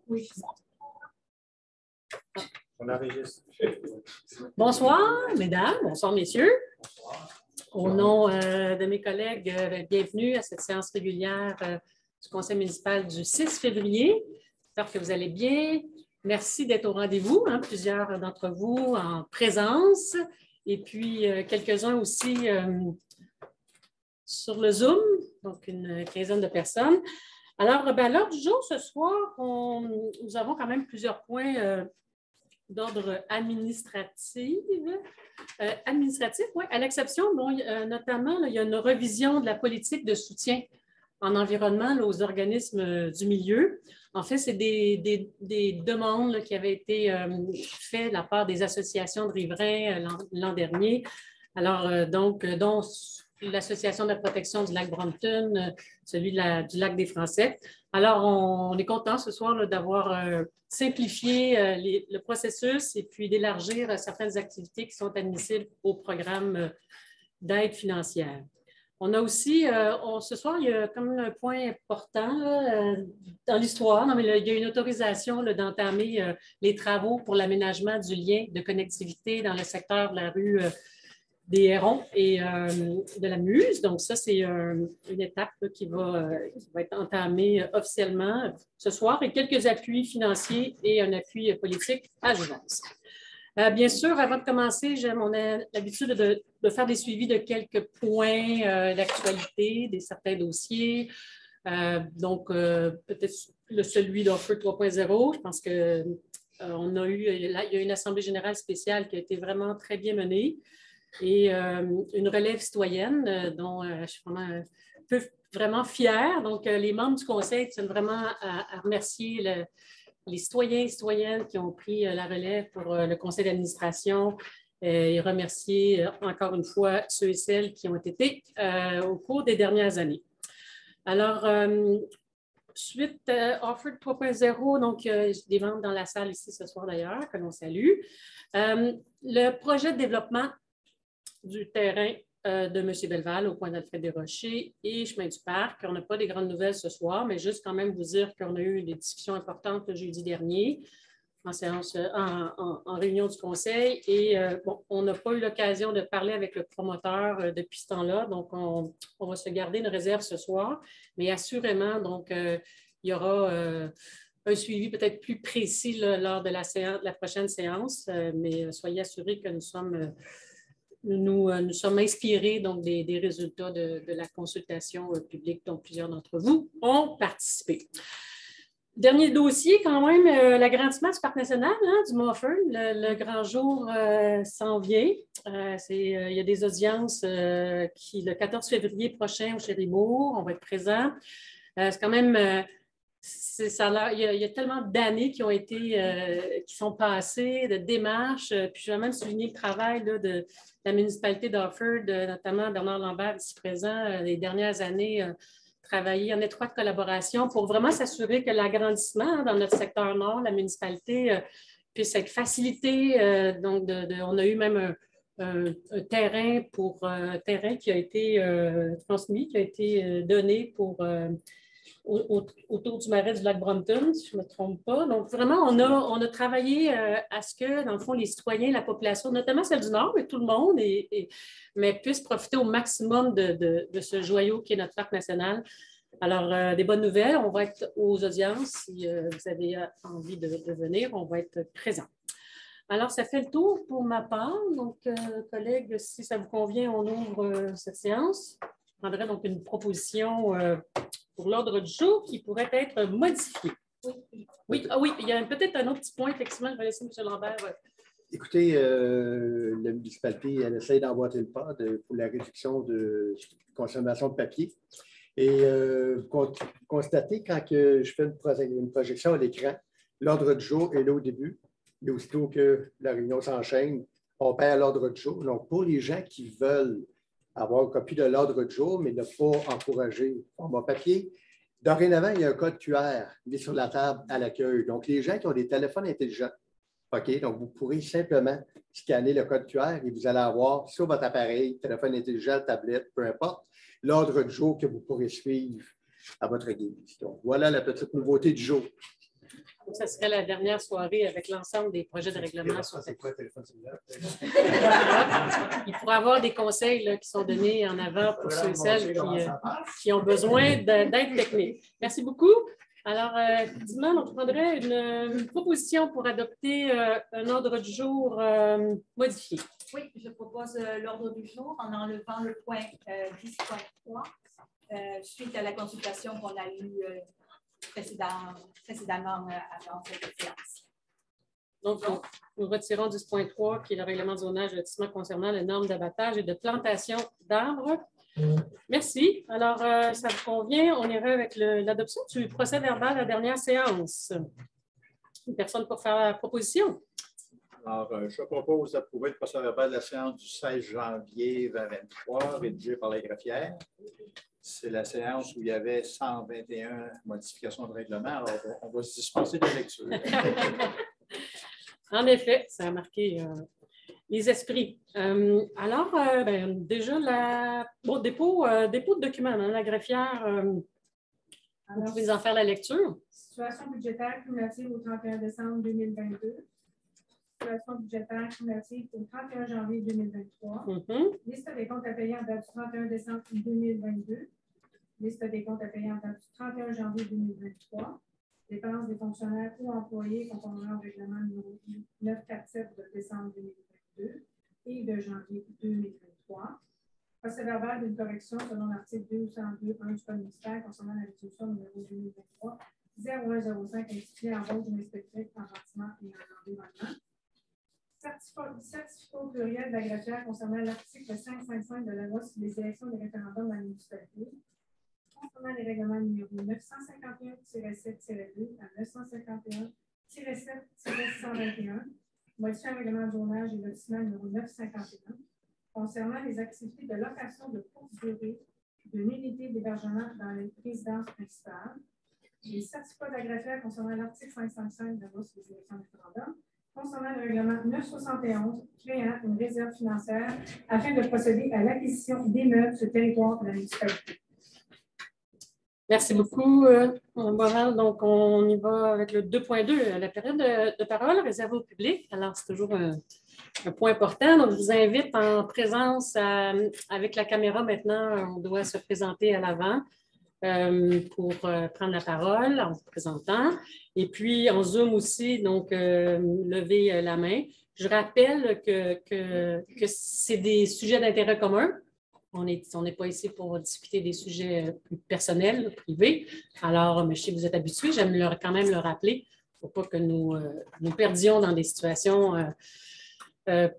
Oui. On enregistre. Bonsoir, mesdames, bonsoir, messieurs. Au nom de mes collègues, bienvenue à cette séance régulière du Conseil municipal du 6 février. J'espère que vous allez bien. Merci d'être au rendez-vous, plusieurs d'entre vous en présence et puis quelques-uns aussi sur le Zoom, donc une quinzaine de personnes. Alors, à l'heure du jour, ce soir, nous avons quand même plusieurs points d'ordre administratif. Oui, à l'exception, notamment, là, il y a une revision de la politique de soutien en environnement là, aux organismes du milieu. En fait, c'est des demandes là, qui avaient été faites de la part des associations de riverains l'an dernier. Alors, dont l'Association de la protection du lac Brompton, celui du lac des Français. Alors, on est content ce soir d'avoir simplifié le processus et puis d'élargir certaines activités qui sont admissibles au programme d'aide financière. On a aussi, ce soir, il y a comme un point important là, dans l'histoire. Il y a une autorisation d'entamer les travaux pour l'aménagement du lien de connectivité dans le secteur de la rue des Hérons et de la Muse. Donc, ça, c'est une étape là, qui va être entamée officiellement ce soir et quelques appuis financiers et un appui politique à Jouvence. Bien sûr, avant de commencer, on a l'habitude de faire des suivis de quelques points d'actualité, certains dossiers. Donc, peut-être celui d'Offer 3.0. Je pense qu'il y a une assemblée générale spéciale qui a été vraiment très bien menée et une relève citoyenne dont je suis vraiment fière. Donc, les membres du conseil tiennent vraiment à remercier les citoyens et citoyennes qui ont pris la relève pour le conseil d'administration et remercier encore une fois ceux et celles qui ont été au cours des dernières années. Alors, suite Offer 3.0, donc des membres dans la salle ici ce soir d'ailleurs, que l'on salue. Le projet de développement du terrain de M. Belval au coin d'Alfred Desrochers et Chemin du Parc. On n'a pas des grandes nouvelles ce soir, mais juste quand même vous dire qu'on a eu des discussions importantes le jeudi dernier en réunion du conseil et on n'a pas eu l'occasion de parler avec le promoteur depuis ce temps-là, donc on va se garder une réserve ce soir, mais assurément, donc, il y aura un suivi peut-être plus précis là, lors de la prochaine séance, mais soyez assurés que nous sommes inspirés donc, des résultats de la consultation publique dont plusieurs d'entre vous ont participé. Dernier dossier, quand même, l'agrandissement du Parc national du Mont-Offord. Le grand jour s'en vient. Il y a des audiences le 14 février prochain au Chéribourg. On va être présents. C'est quand même... il y a tellement d'années qui sont passées, de démarches. Puis je vais même souligner le travail là, de la municipalité d'Offord, notamment Bernard Lambert ici présent, les dernières années, travailler en étroite collaboration pour vraiment s'assurer que l'agrandissement dans notre secteur nord, la municipalité, puisse être facilité. Donc, on a eu même un terrain qui a été transmis, qui a été donné pour... autour du marais du lac Brompton, si je ne me trompe pas. Donc, vraiment, on a travaillé à ce que, dans le fond, les citoyens, la population, notamment celle du Nord, mais tout le monde, mais puissent profiter au maximum de ce joyau qui est notre parc national. Alors, des bonnes nouvelles. On va être aux audiences. Si vous avez envie de venir, on va être présents. Alors, ça fait le tour pour ma part. Donc, collègues, si ça vous convient, on ouvre cette séance. Je prendrai donc une proposition pour l'ordre du jour qui pourrait être modifié. Oui, il y a peut-être un autre petit point, effectivement, je vais laisser M. Lambert. Écoutez, la municipalité, elle essaie d'emboîter le pas pour la réduction de consommation de papier. Et vous constatez, quand je fais une projection à l'écran, l'ordre du jour est là au début, mais aussitôt que la réunion s'enchaîne, on perd l'ordre du jour. Donc, pour les gens qui veulent avoir une copie de l'ordre du jour, mais ne pas encourager le format papier. Dorénavant, il y a un code QR mis sur la table à l'accueil. Donc, les gens qui ont des téléphones intelligents OK, donc vous pourrez simplement scanner le code QR et vous allez avoir sur votre appareil, téléphone intelligent, tablette, peu importe, l'ordre du jour que vous pourrez suivre à votre guise. Donc, voilà la petite nouveauté du jour. Donc, ça serait la dernière soirée avec l'ensemble des projets de règlement. C'est quoi, téléphone cellulaire? Il pourrait y avoir des conseils là, qui sont donnés en avant pour ceux et celles qui ont besoin d'aide technique. Merci beaucoup. Alors, effectivement, on prendrait une proposition pour adopter un ordre du jour modifié. Oui, je propose l'ordre du jour en enlevant le point 10.3 suite à la consultation qu'on a eue précédemment avant cette séance. Donc, nous retirons 10.3, qui est le règlement de zonage de lotissement concernant les normes d'abattage et de plantation d'arbres. Merci. Alors, ça vous convient? On irait avec l'adoption du procès verbal de la dernière séance. Une personne pour faire la proposition? Alors, je propose d'approuver le procès verbal de la séance du 16 janvier 2023, rédigé par la greffière. C'est la séance où il y avait 121 modifications de règlement. Alors, on va se dispenser de lecture. En effet, ça a marqué les esprits. Alors, déjà, dépôt de documents. La greffière, vous pouvez en faire la lecture. Situation budgétaire cumulative au 31 décembre 2022. Situation budgétaire cumulative au 31 janvier 2023. Liste des comptes à payer en date du 31 décembre 2022. Liste des comptes à payer en date du 31 janvier 2023. Dépenses des fonctionnaires ou employés conformément au règlement numéro 947 de décembre 2022 et de janvier 2023. Procès verbal d'une correction selon l'article 202.1 du Code municipal concernant la résolution numéro 2023-0105 instituée en vente d'une inspectrice en bâtiment et en environnement. Certificat au pluriel de la greffière concernant l'article 555 de la loi sur les élections des référendums dans la municipalité. Concernant les règlements numéro 951-7-2 à 951-7-121, modifiant le règlement de zonage et lotissement numéro 951, concernant les activités de location de courte durée d'une unité d'hébergement dans les résidences principales, les certificats de la greffière concernant l'article 555 de la loi sur les élections des référendums, concernant le règlement 971 créant une réserve financière afin de procéder à l'acquisition des meubles sur le territoire de la municipalité. Merci beaucoup, Moral. Donc, on y va avec le 2.2, la période de parole réservée au public. Alors, c'est toujours un point important. Donc, je vous invite en présence avec la caméra maintenant. On doit se présenter à l'avant pour prendre la parole en vous présentant. Et puis, en Zoom aussi, donc, levez la main. Je rappelle que c'est des sujets d'intérêt commun. On n'est pas ici pour discuter des sujets plus personnels, privés. Alors, je sais que vous êtes habitués, j'aime quand même le rappeler pour pas que nous perdions dans des situations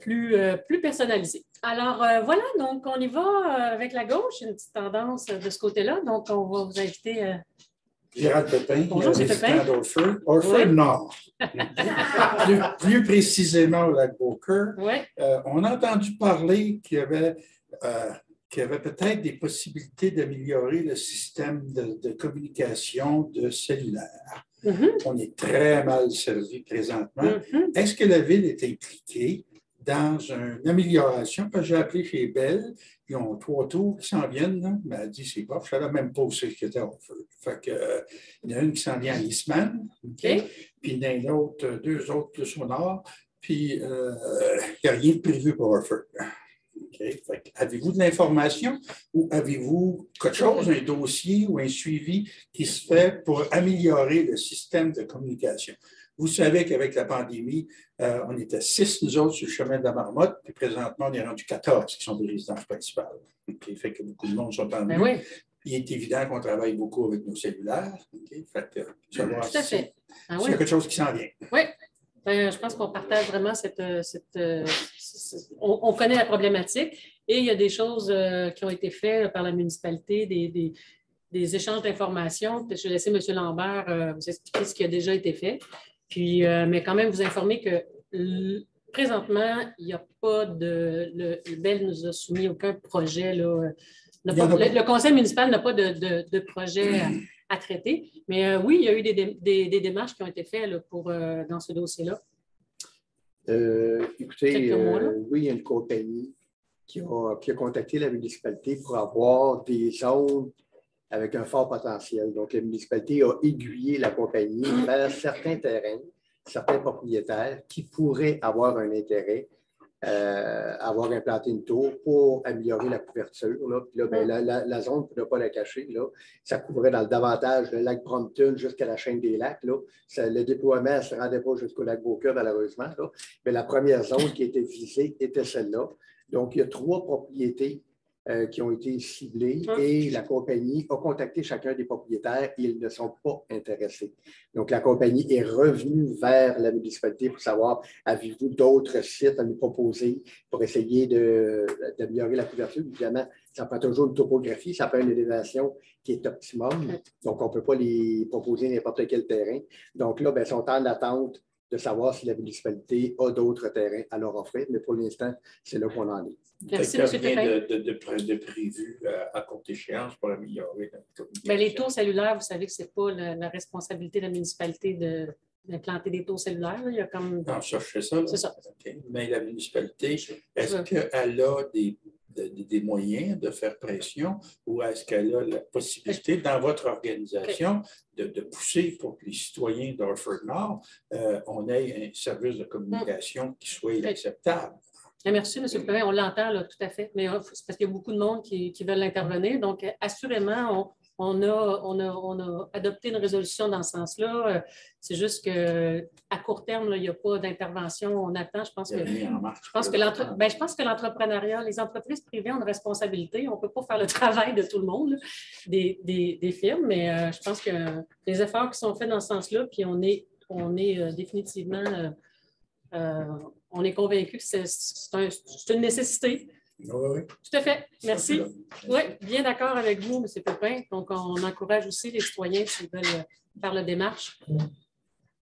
plus personnalisées. Alors, voilà, donc on y va avec la gauche, une petite tendance de ce côté-là. Donc, on va vous inviter. Gérald Pépin, bonjour, résident d'Orford. Orford Nord. plus précisément au lac Beaucourt. Ouais. On a entendu parler qu'il y avait peut-être des possibilités d'améliorer le système de communication de cellulaire. On est très mal servi présentement. Est-ce que la Ville est impliquée dans une amélioration? Parce que j'ai appelé chez Bell, ils ont 3 tours qui s'en viennent. Là. Elle m'a dit, c'est pas, je ne savais même pas où c'est que c'était Orford. Fait que, il y en a une qui s'en vient à Eastman, okay? Puis il y en a 2 autres plus au nord, puis il n'y a rien de prévu pour Orford. Okay. Avez-vous de l'information ou avez-vous quelque chose, un dossier ou un suivi qui se fait pour améliorer le système de communication? Vous savez qu'avec la pandémie, on était 6, nous autres, sur le chemin de la Marmotte, puis présentement, on est rendu 14 qui sont des résidences principales. Okay. Fait que beaucoup de monde sont en ligne. Oui. Il est évident qu'on travaille beaucoup avec nos cellulaires. Okay. Fait que, savoir tout à fait. S'il y a quelque chose qui s'en vient. Oui. Je pense qu'on partage vraiment on connaît la problématique et il y a des choses qui ont été faites par la municipalité, des échanges d'informations. Je vais laisser M. Lambert vous expliquer ce qui a déjà été fait. Puis, mais quand même vous informer que présentement, il n'y a pas le BEL nous a soumis aucun projet. Là, le conseil municipal n'a pas de projet à traiter. Mais oui, il y a eu des démarches qui ont été faites là, dans ce dossier-là. Écoutez, oui, il y a une compagnie qui a contacté la municipalité pour avoir des zones avec un fort potentiel. Donc, la municipalité a aiguillé la compagnie vers certains terrains, certains propriétaires qui pourraient avoir un intérêt avoir implanté une tour pour améliorer la couverture. Là. Puis là, ben, la zone, pour ne pas la cacher, là, ça couvrait davantage le lac Brompton jusqu'à la chaîne des lacs. Là. Le déploiement ne se rendait pas jusqu'au lac Beaucœur, malheureusement. Là. Mais la première zone qui était visée était celle-là. Donc, il y a 3 propriétés qui ont été ciblées et la compagnie a contacté chacun des propriétaires et ils ne sont pas intéressés. Donc, la compagnie est revenue vers la municipalité pour savoir, avez-vous d'autres sites à nous proposer pour essayer d'améliorer la couverture? Évidemment, ça prend toujours une topographie, ça prend une élévation qui est optimum. Donc, on ne peut pas les proposer n'importe quel terrain. Donc là, ben, ils sont en attente de savoir si la municipalité a d'autres terrains à leur offrir, mais pour l'instant, c'est là qu'on en est. Merci, M. Tépin. De prévu à courte échéance pour améliorer la communication. Bien, les tours cellulaires, vous savez que ce n'est pas la responsabilité de la municipalité d'implanter des tours cellulaires. Là. Il y a comme... Non, ça, je fais ça. C'est ça. Okay. Mais la municipalité, est-ce qu'elle a des moyens de faire pression ou est-ce qu'elle a la possibilité, dans votre organisation, de pousser pour que les citoyens d'Orford-Nord, on ait un service de communication qui soit acceptable? Merci, M. le Président. On l'entend, tout à fait. Mais c'est parce qu'il y a beaucoup de monde qui veulent intervenir. Donc, assurément, on a adopté une résolution dans ce sens-là. C'est juste qu'à court terme, là, il n'y a pas d'intervention. On attend. Je pense que l'entrepreneuriat, les entreprises privées ont une responsabilité. On ne peut pas faire le travail de tout le monde, là, des firmes, mais je pense que les efforts qui sont faits dans ce sens-là, puis on est définitivement... on est convaincu que c'est une nécessité. Oui. Tout à fait. Merci. Oui, bien d'accord avec vous, M. Pépin. Donc, on encourage aussi les citoyens qui veulent faire la démarche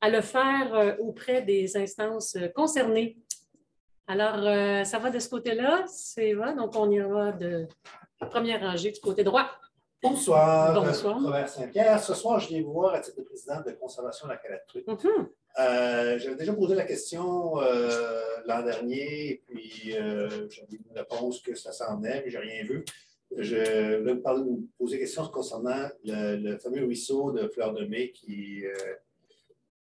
à le faire auprès des instances concernées. Alors, ça va de ce côté-là. C'est va. Donc, on ira de la première rangée du côté droit. Bonsoir. Bonsoir. Robert Saint-Pierre. Ce soir, je viens vous voir à titre de président de conservation de la Calatruite. J'avais déjà posé la question l'an dernier, et puis j'avais eu une réponse que ça s'en venait, mais je n'ai rien vu. Je voulais vous poser question concernant le fameux ruisseau de Fleur-de-Mai qui est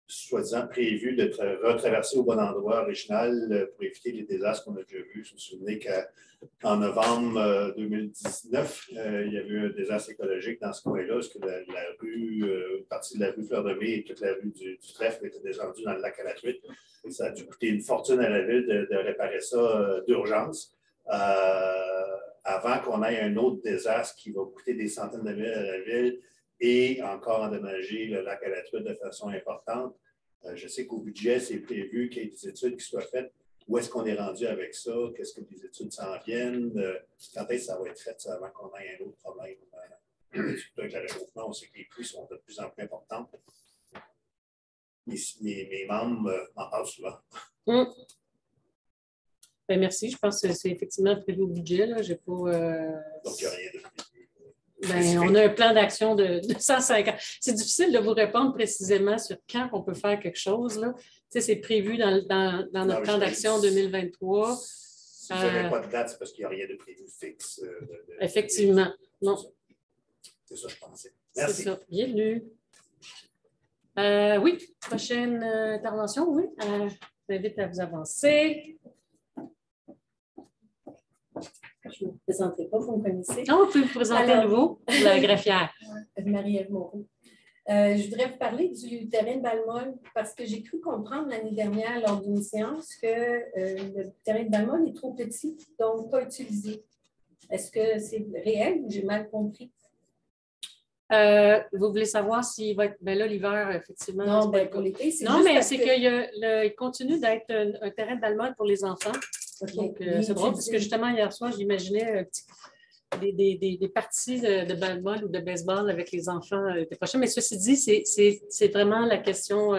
soi-disant prévu d'être retraversé au bon endroit original pour éviter les désastres qu'on a déjà vus. Je me souviens qu'en novembre 2019, il y avait eu un désastre écologique dans ce coin-là, parce que la rue, une partie de la rue Fleur-de-Mai et toute la rue du Trèfle était descendue dans le lac à la truite. Ça a dû coûter une fortune à la ville de réparer ça d'urgence. Avant qu'on ait un autre désastre qui va coûter des centaines de milliers à la ville et encore endommager le lac à la truite de façon importante. Je sais qu'au budget, c'est prévu qu'il y ait des études qui soient faites. Où est-ce qu'on est rendu avec ça? Qu'est-ce que les études s'en viennent? Quand est-ce que ça va être fait avant qu'on ait un autre problème? Surtout avec le réchauffement, on sait que les pluies sont de plus en plus importantes. Mes membres m'en parlent souvent. Bien, merci. Je pense que c'est effectivement prévu au budget. Là. J'ai pas, Donc, il n'y a rien de prévu. Bien, on a un plan d'action de 150. C'est difficile de vous répondre précisément sur quand on peut faire quelque chose. Là. Tu sais, c'est prévu dans notre plan d'action 2023. Si vous n'avez pas de date, c'est parce qu'il n'y a rien de prévu fixe. Effectivement. Non. C'est ça, je pensais. Merci. C'est ça. Bienvenue. Oui, prochaine intervention, oui. Je vous invite à vous avancer. Je ne me présenterai pas, vous me connaissez. Non, vous pouvez vous présenter à nouveau, la greffière. Marie-Ève Moreau. Je voudrais vous parler du terrain de Balmol parce que j'ai cru comprendre l'année dernière lors d'une séance que le terrain de Balmol est trop petit, donc pas utilisé. Est-ce que c'est réel ou j'ai mal compris? Vous voulez savoir s'il va être... Bien là, l'hiver, effectivement. Non, bien pour l'été, c'est non, mais c'est qu'il continue d'être un terrain de Balmol pour les enfants. Okay. Donc, c'est drôle parce que justement, hier soir, j'imaginais des parties de baseball ou de baseball avec les enfants l'été prochain. Mais ceci dit, c'est vraiment la question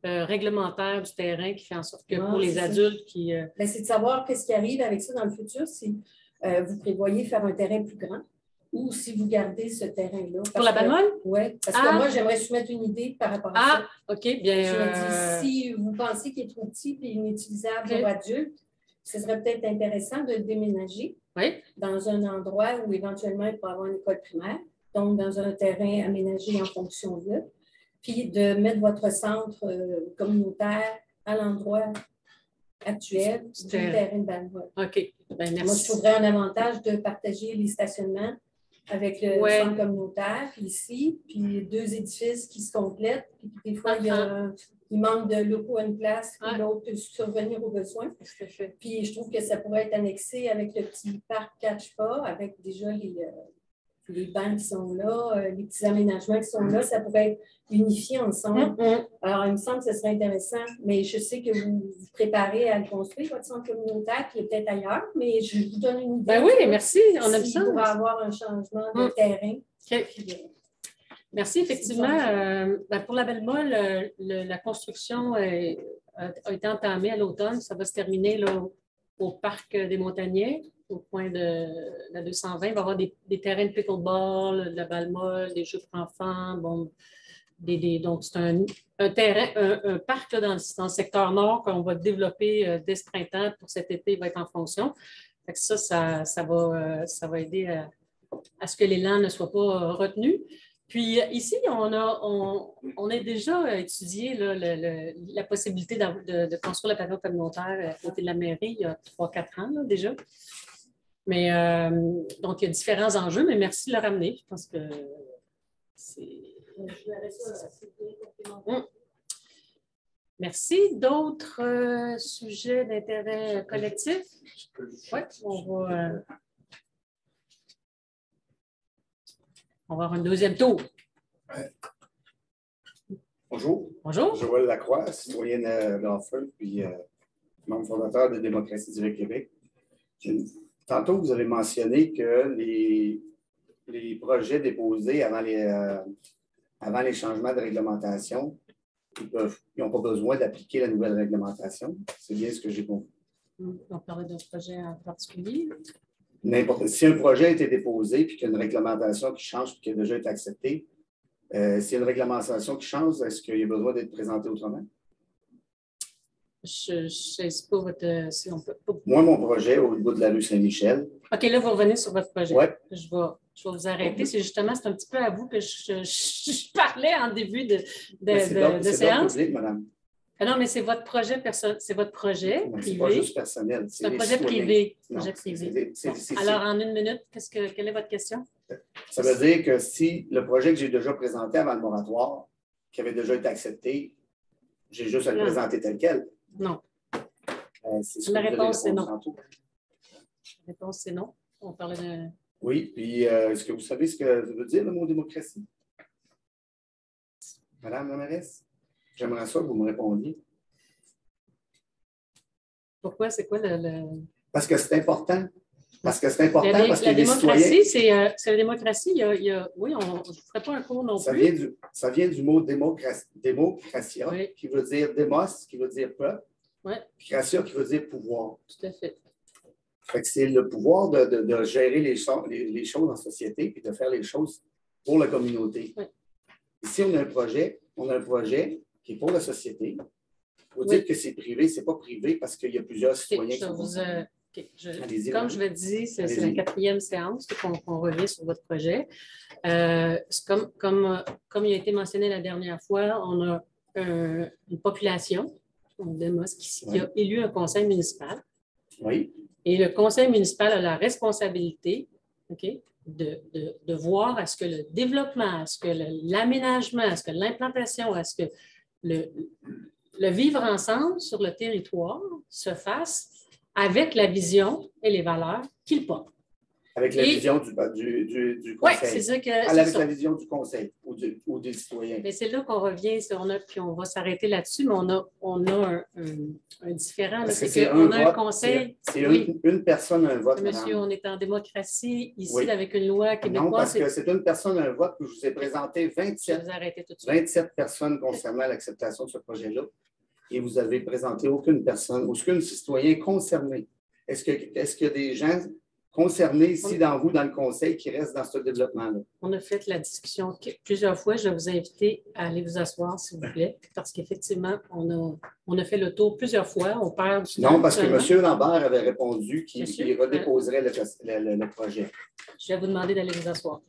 réglementaire du terrain qui fait en sorte que pour les adultes qui... C'est de savoir qu'est-ce qui arrive avec ça dans le futur si vous prévoyez faire un terrain plus grand. ou si vous gardez ce terrain-là. Pour la Balmol? Oui, parce que moi, j'aimerais soumettre une idée par rapport à ça. OK, bien. Je me dis, si vous pensez qu'il est trop petit et inutilisable pour adultes, ce serait peut-être intéressant de le déménager dans un endroit où éventuellement il peut avoir une école primaire, donc dans un terrain aménagé en fonction de, puis de mettre votre centre communautaire à l'endroit actuel du terrain de Balmol. OK. Ben, merci. Moi, je trouverais un avantage de partager les stationnements avec le centre communautaire ici, puis 2 édifices qui se complètent. Puis des fois, il manque de locaux à une place, puis l'autre peut survenir aux besoins. Puis je trouve que ça pourrait être annexé avec le petit parc Catch-Pas, avec déjà les bancs qui sont là, les petits aménagements qui sont là, ça pourrait être unifié ensemble. Alors, il me semble que ce serait intéressant, mais je sais que vous vous préparez à le construire, votre centre communautaire, qui est peut-être ailleurs, mais je vous donne une idée. Ben oui, merci, on aime ça. Il pourrait avoir un changement de terrain. Merci, effectivement. Pour la Balmol, la construction a été entamée à l'automne. Ça va se terminer là, au Parc des Montagnais, au coin de la 220. Il va y avoir des terrains de pickleball, de la Balmol, des jeux pour enfants. Bon, donc, c'est un terrain, un parc là, dans le secteur nord qu'on va développer dès ce printemps. Pour cet été, il va être en fonction. Fait que ça va aider à ce que l'élan ne soit pas retenu. Puis ici, on a déjà étudié là, la possibilité de construire la pavillon communautaire à côté de la mairie il y a 3-4 ans là, déjà. Mais donc, il y a différents enjeux, mais merci de le ramener. Je pense que c'est... Merci. D'autres sujets d'intérêt collectif? Oui, on va avoir un deuxième tour. Bonjour. Bonjour. Joël Lacroix, citoyenne d'Enfant, puis membre fondateur de Démocratie Directe Québec. Tantôt, vous avez mentionné que les projets déposés avant les changements de réglementation, ils n'ont pas besoin d'appliquer la nouvelle réglementation. C'est bien ce que j'ai compris. On parlait d'un projet en particulier. Si un projet a été déposé et qu'il y a une réglementation qui change et qui a déjà été acceptée, s'il y a une réglementation qui change, est-ce qu'il y a besoin d'être présenté autrement? Je ne sais pas votre... Si on peut... Moi, mon projet au bout de la rue Saint-Michel. OK, là, vous revenez sur votre projet. Oui. Je vais vous arrêter. C'est justement, c'est un petit peu à vous que je parlais en début de séance. C'est dans le public, madame. Ah non, mais c'est votre projet personnel, c'est votre projet privé. C'est pas juste personnel. C'est un projet privé. Non, alors, en une minute, quelle est votre question? Ça veut dire que si le projet que j'ai déjà présenté avant le moratoire, qui avait déjà été accepté, j'ai juste à le présenter tel quel. Non. La réponse, c'est non. La réponse, c'est non. On parlait de... Oui, puis est-ce que vous savez ce que veut dire le mot démocratie? Madame la mairesse? J'aimerais ça que vous me répondiez. Pourquoi? C'est quoi le... Parce que c'est important. Parce que c'est important parce que la les démocratie, citoyens... c'est la démocratie. Oui, je ne ferai pas un cours non plus. Ça vient du mot démocratia, oui, qui veut dire démos, qui veut dire peuple, oui, puis gratia, qui veut dire pouvoir. Tout à fait. Fait que c'est le pouvoir de gérer les choses en société et de faire les choses pour la communauté. Oui. Ici, on a un projet qui est pour la société. Il faut dire que c'est privé, ce n'est pas privé parce qu'il y a plusieurs citoyens qui sont concernés. Comme je le dis, c'est la 4e séance qu'on revient sur votre projet. Comme il a été mentionné la dernière fois, on a une population de Mos qui a élu un conseil municipal. Oui. Et le conseil municipal a la responsabilité de voir à ce que le développement, à ce que l'aménagement, à ce que l'implantation, à ce que le vivre ensemble sur le territoire se fasse avec la vision et les valeurs qu'il porte. Avec la vision du conseil. Oui, c'est ça que... Avec la vision du conseil ou des citoyens. Mais c'est là qu'on revient, puis on va s'arrêter là-dessus, mais on a un différent. C'est qu'on a un conseil... C'est une personne, un vote, monsieur, madame. On est en démocratie ici avec une loi québécoise. Non, parce que c'est une personne, un vote, que je vous ai présenté 27 personnes concernant l'acceptation de ce projet-là. Et vous avez présenté aucune personne, aucun citoyen concerné. Est-ce qu'il y a des gens concernés ici dans le conseil qui restent dans ce développement-là? On a fait la discussion plusieurs fois. Je vais vous inviter à aller vous asseoir, s'il vous plaît, parce qu'effectivement, on a fait le tour plusieurs fois. On perd du temps. Non, parce que M. Lambert avait répondu qu'il redéposerait le projet. Je vais vous demander d'aller vous asseoir.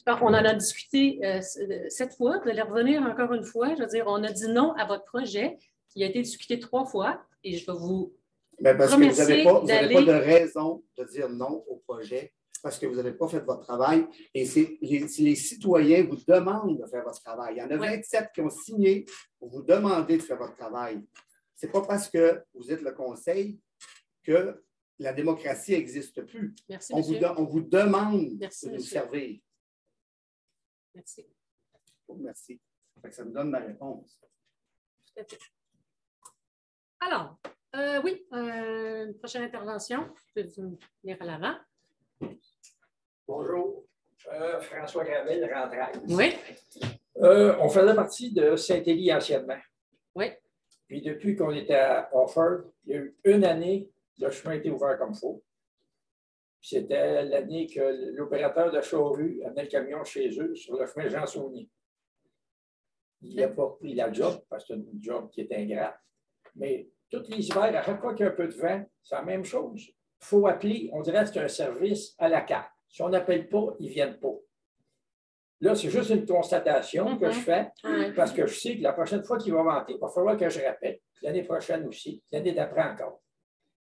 On en a discuté 7 fois. Vous allez revenir encore une fois. Je veux dire, on a dit non à votre projet qui a été discuté 3 fois et je vais vous parce que vous n'avez pas de raison de dire non au projet parce que vous n'avez pas fait votre travail. Et les citoyens vous demandent de faire votre travail. Il y en a 27 qui ont signé pour vous demander de faire votre travail. Ce n'est pas parce que vous êtes le conseil que la démocratie n'existe plus. Merci, on vous demande de nous servir. Merci. Oh, merci. Ça me donne ma réponse. Tout à fait. Alors, oui, une prochaine intervention. Je vais vous venir à l'avant. Bonjour. François Gravel, Rentraille. Oui. On faisait partie de Saint-Élie anciennement. Oui. Puis depuis qu'on était à Offord, il y a eu une année, le chemin a été ouvert comme il faut. C'était l'année que l'opérateur de Charrue amenait le camion chez eux sur le chemin Jean-Saunier. Il n'a pas pris la job parce que c'est une job qui est ingrate. Mais tous les hivers, à chaque fois qu'il y a un peu de vent, c'est la même chose. Il faut appeler, on dirait que c'est un service à la carte. Si on n'appelle pas, ils ne viennent pas. Là, c'est juste une constatation que je fais parce que je sais que la prochaine fois qu'il va vanter, il va falloir que je rappelle. L'année prochaine aussi, l'année d'après encore.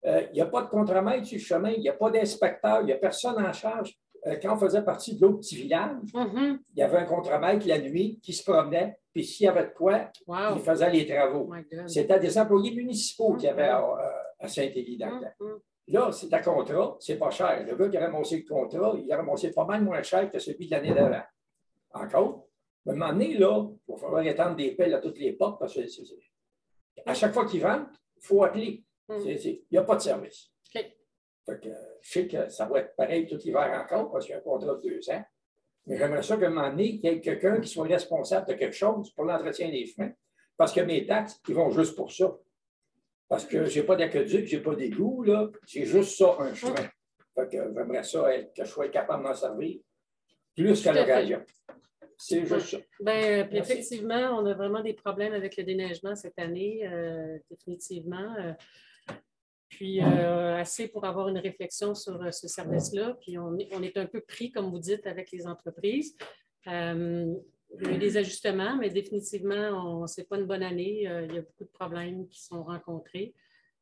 Il n'y a pas de contremaître sur le chemin, il n'y a pas d'inspecteur, il n'y a personne en charge. Quand on faisait partie de l'autre petit village, il y avait un contremaître la nuit qui se promenait, puis s'il y avait de quoi, il faisait les travaux. C'était des employés municipaux qu'il y avait à Saint-Élie dans le temps. Là, c'est à contrat, c'est pas cher. Le gars qui a ramassé le contrat, il a ramassé pas mal moins cher que celui de l'année d'avant. Encore. À un moment donné, là, il va falloir étendre des pelles à toutes les portes parce que à chaque fois qu'ils vendent, il faut appeler. Il n'y a pas de service. Fait que, je sais que ça va être pareil tout l'hiver encore parce qu'il y a un contrat de 2 ans. Mais j'aimerais ça qu'à un moment donné, il y ait quelqu'un qui soit responsable de quelque chose pour l'entretien des chemins. Parce que mes taxes, ils vont juste pour ça. Parce que je n'ai pas d'aqueduc, je n'ai pas d'égout, là. J'ai juste ça, un chemin. Fait que j'aimerais ça que je sois capable d'en servir plus qu'à l'occasion. C'est juste ça. Bien, puis effectivement, on a vraiment des problèmes avec le déneigement cette année, définitivement. Puis assez pour avoir une réflexion sur ce service-là. Puis on est un peu pris, comme vous dites, avec les entreprises. Il y a eu des ajustements, mais définitivement, ce n'est pas une bonne année. Il y a beaucoup de problèmes qui sont rencontrés.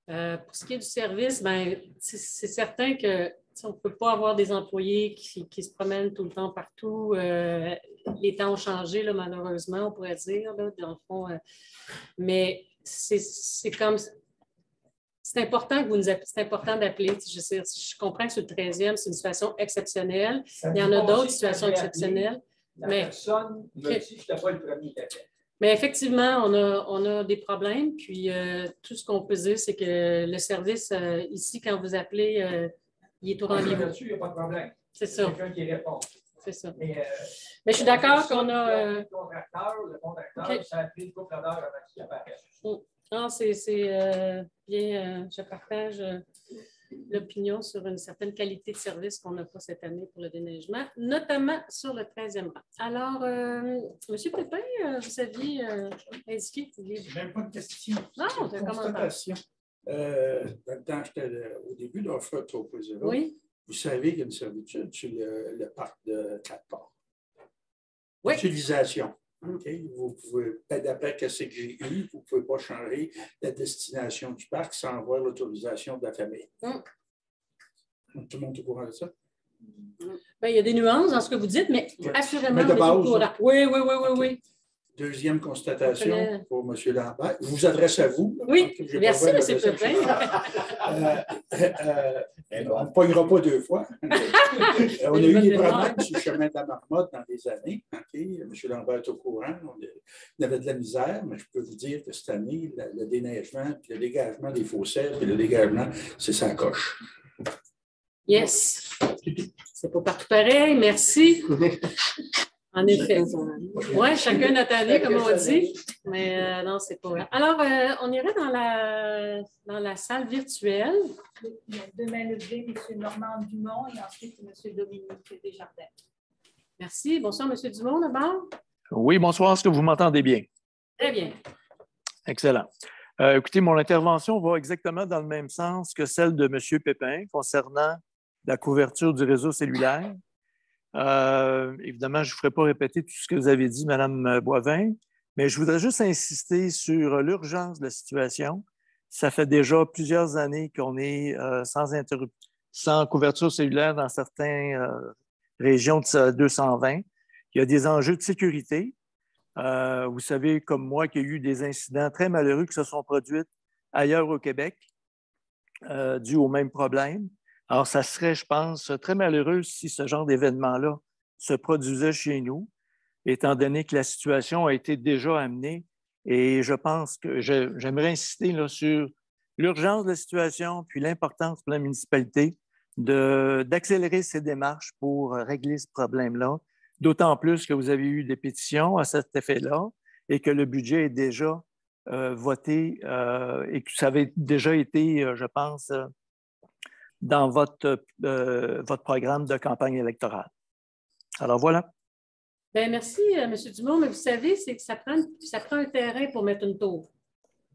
Pour ce qui est du service, bien, c'est certain que on ne peut pas avoir des employés qui se promènent tout le temps partout. Les temps ont changé, là, malheureusement, on pourrait dire, là, dans le fond. Mais c'est comme... C'est important que vous nous appelez, c'est important d'appeler. Je comprends que sur le 13e, c'est une situation exceptionnelle. Il y en a d'autres situations exceptionnelles. La personne me dit que je n'étais pas le premier qui appelle. Mais effectivement, on a des problèmes. Puis tout ce qu'on peut dire, c'est que le service ici, quand vous appelez, il est au rendez-vous. Là-dessus, il n'y a pas de problème. C'est ça. Quelqu'un qui répond. C'est ça. Mais je suis d'accord qu'on a. Le contracteur, ça a pris une couple d'heures avant qu'il apparaisse. Non, c'est bien, je partage l'opinion sur une certaine qualité de service qu'on n'a pas cette année pour le déneigement, notamment sur le 13e rang. Alors, M. Pépin, vous aviez indiqué que vous vouliez... Même pas de question. Non, c'est une constatation. Dans le temps, j'étais au début d'Offord au Président. Oui. Vous savez qu'il y a une servitude sur le parc de Quatre-Ports. Oui. L'utilisation. Okay. Vous pouvez, d'après ce que j'ai eu, vous ne pouvez pas changer la destination du parc sans avoir l'autorisation de la famille. Tout le monde est au courant de ça? Bien, il y a des nuances dans ce que vous dites, mais assurément, mais de base, au courant. Oui. Deuxième constatation pour M. Lambert. Je vous adresse à vous. Oui, merci, M. Pépin. On ne pognera pas 2 fois. On a eu des problèmes sur le chemin de la Marmotte dans des années. M. Lambert est au courant. On avait de la misère, mais je peux vous dire que cette année, le déneigement, puis le dégagement des fossés, puis le dégagement, c'est sa coche. Yes. C'est pas partout pareil. Merci. En effet. Oui, chacun notre année, comme on dit. Mais non, c'est pas vrai. Alors, on irait dans la salle virtuelle. Il y a deux mains levées, M. Normand Dumont et ensuite M. Dominique Desjardins. Merci. Bonsoir, M. Dumont, d'abord. Oui, bonsoir. Est-ce que vous m'entendez bien? Très bien. Excellent. Écoutez, mon intervention va exactement dans le même sens que celle de M. Pépin concernant la couverture du réseau cellulaire. Évidemment, je ne vous ferai pas répéter tout ce que vous avez dit, Mme Boivin, mais je voudrais juste insister sur l'urgence de la situation. Ça fait déjà plusieurs années qu'on est sans couverture cellulaire dans certaines régions de 220. Il y a des enjeux de sécurité. Vous savez, comme moi, qu'il y a eu des incidents très malheureux qui se sont produits ailleurs au Québec dus au même problème. Alors, ça serait, je pense, très malheureux si ce genre d'événement-là se produisait chez nous, étant donné que la situation a été déjà amenée. Et je pense que j'aimerais insister là, sur l'urgence de la situation, puis l'importance pour la municipalité d'accélérer ses démarches pour régler ce problème-là, d'autant plus que vous avez eu des pétitions à cet effet-là et que le budget est déjà voté et que ça avait déjà été, je pense, dans votre programme de campagne électorale. Alors, voilà. Bien, merci, M. Dumont. Mais vous savez, c'est que ça prend un terrain pour mettre une tour.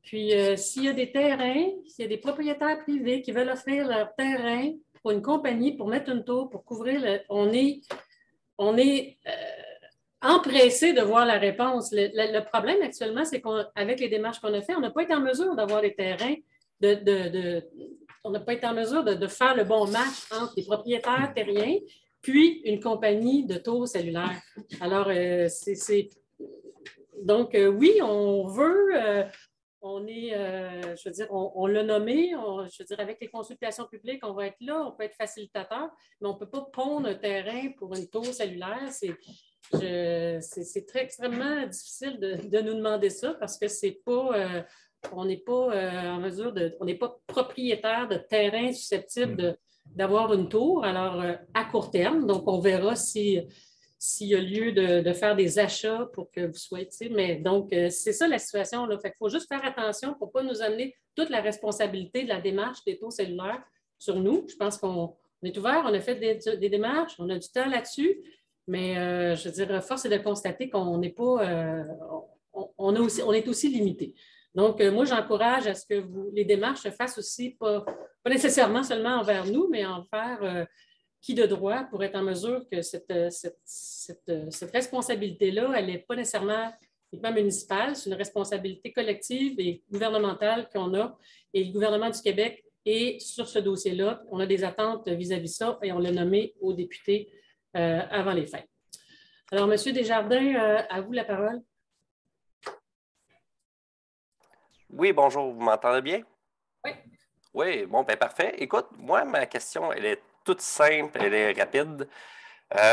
Puis, s'il y a des terrains, s'il y a des propriétaires privés qui veulent offrir leur terrain pour une compagnie pour mettre une tour, pour couvrir, on est empressé de voir la réponse. Le problème actuellement, c'est qu'avec les démarches qu'on a faites, on n'a pas été en mesure d'avoir les terrains on n'a pas été en mesure de faire le bon match entre les propriétaires terriens puis une compagnie de tours cellulaires. Alors, donc, oui, on veut, je veux dire, on l'a nommé, je veux dire, avec les consultations publiques, on va être là, on peut être facilitateur, mais on ne peut pas pondre un terrain pour une tour cellulaire. C'est extrêmement difficile de nous demander ça parce que c'est pas... on n'est pas en mesure on n'est pas propriétaire de terrain susceptible d'avoir une tour, alors à court terme. Donc, on verra s'il y a lieu de faire des achats pour que vous soyez. Mais donc, c'est ça la situation. Là. Fait qu'il faut juste faire attention pour ne pas nous amener toute la responsabilité de la démarche des tours cellulaires sur nous. Je pense qu'on est ouvert, on a fait des démarches, on a du temps là-dessus, mais je veux dire, force est de constater qu'on n'est pas. On est aussi limité. Donc, moi, j'encourage à ce que les démarches se fassent aussi, pas nécessairement seulement envers nous, mais envers qui de droit pour être en mesure que cette responsabilité-là, elle n'est pas nécessairement municipale, c'est une responsabilité collective et gouvernementale qu'on a. Et le gouvernement du Québec est sur ce dossier-là. On a des attentes vis-à-vis ça et on l'a nommé aux députés avant les fêtes. Alors, M. Desjardins, à vous la parole. Oui, bonjour, vous m'entendez bien? Oui. Oui, bon, ben parfait. Écoute, moi, ma question, elle est toute simple, elle est rapide.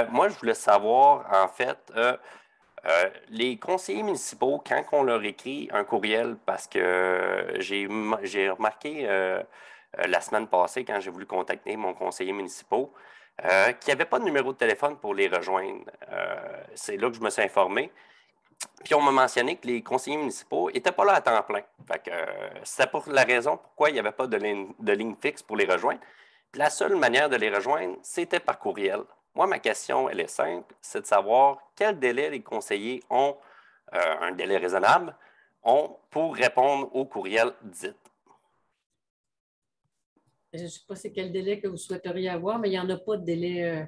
Moi, je voulais savoir, en fait, les conseillers municipaux, quand on leur écrit un courriel, parce que j'ai remarqué la semaine passée, quand j'ai voulu contacter mon conseiller municipal, qu'il n'y avait pas de numéro de téléphone pour les rejoindre. C'est là que je me suis informé. Puis on m'a mentionné que les conseillers municipaux n'étaient pas là à temps plein. C'était pour la raison pourquoi il n'y avait pas de ligne fixe pour les rejoindre. Puis la seule manière de les rejoindre, c'était par courriel. Moi, ma question, elle est simple, c'est de savoir quel délai les conseillers ont, un délai raisonnable, ont pour répondre au courriel dit. Je ne sais pas c'est quel délai que vous souhaiteriez avoir, mais il n'y en a pas de délai,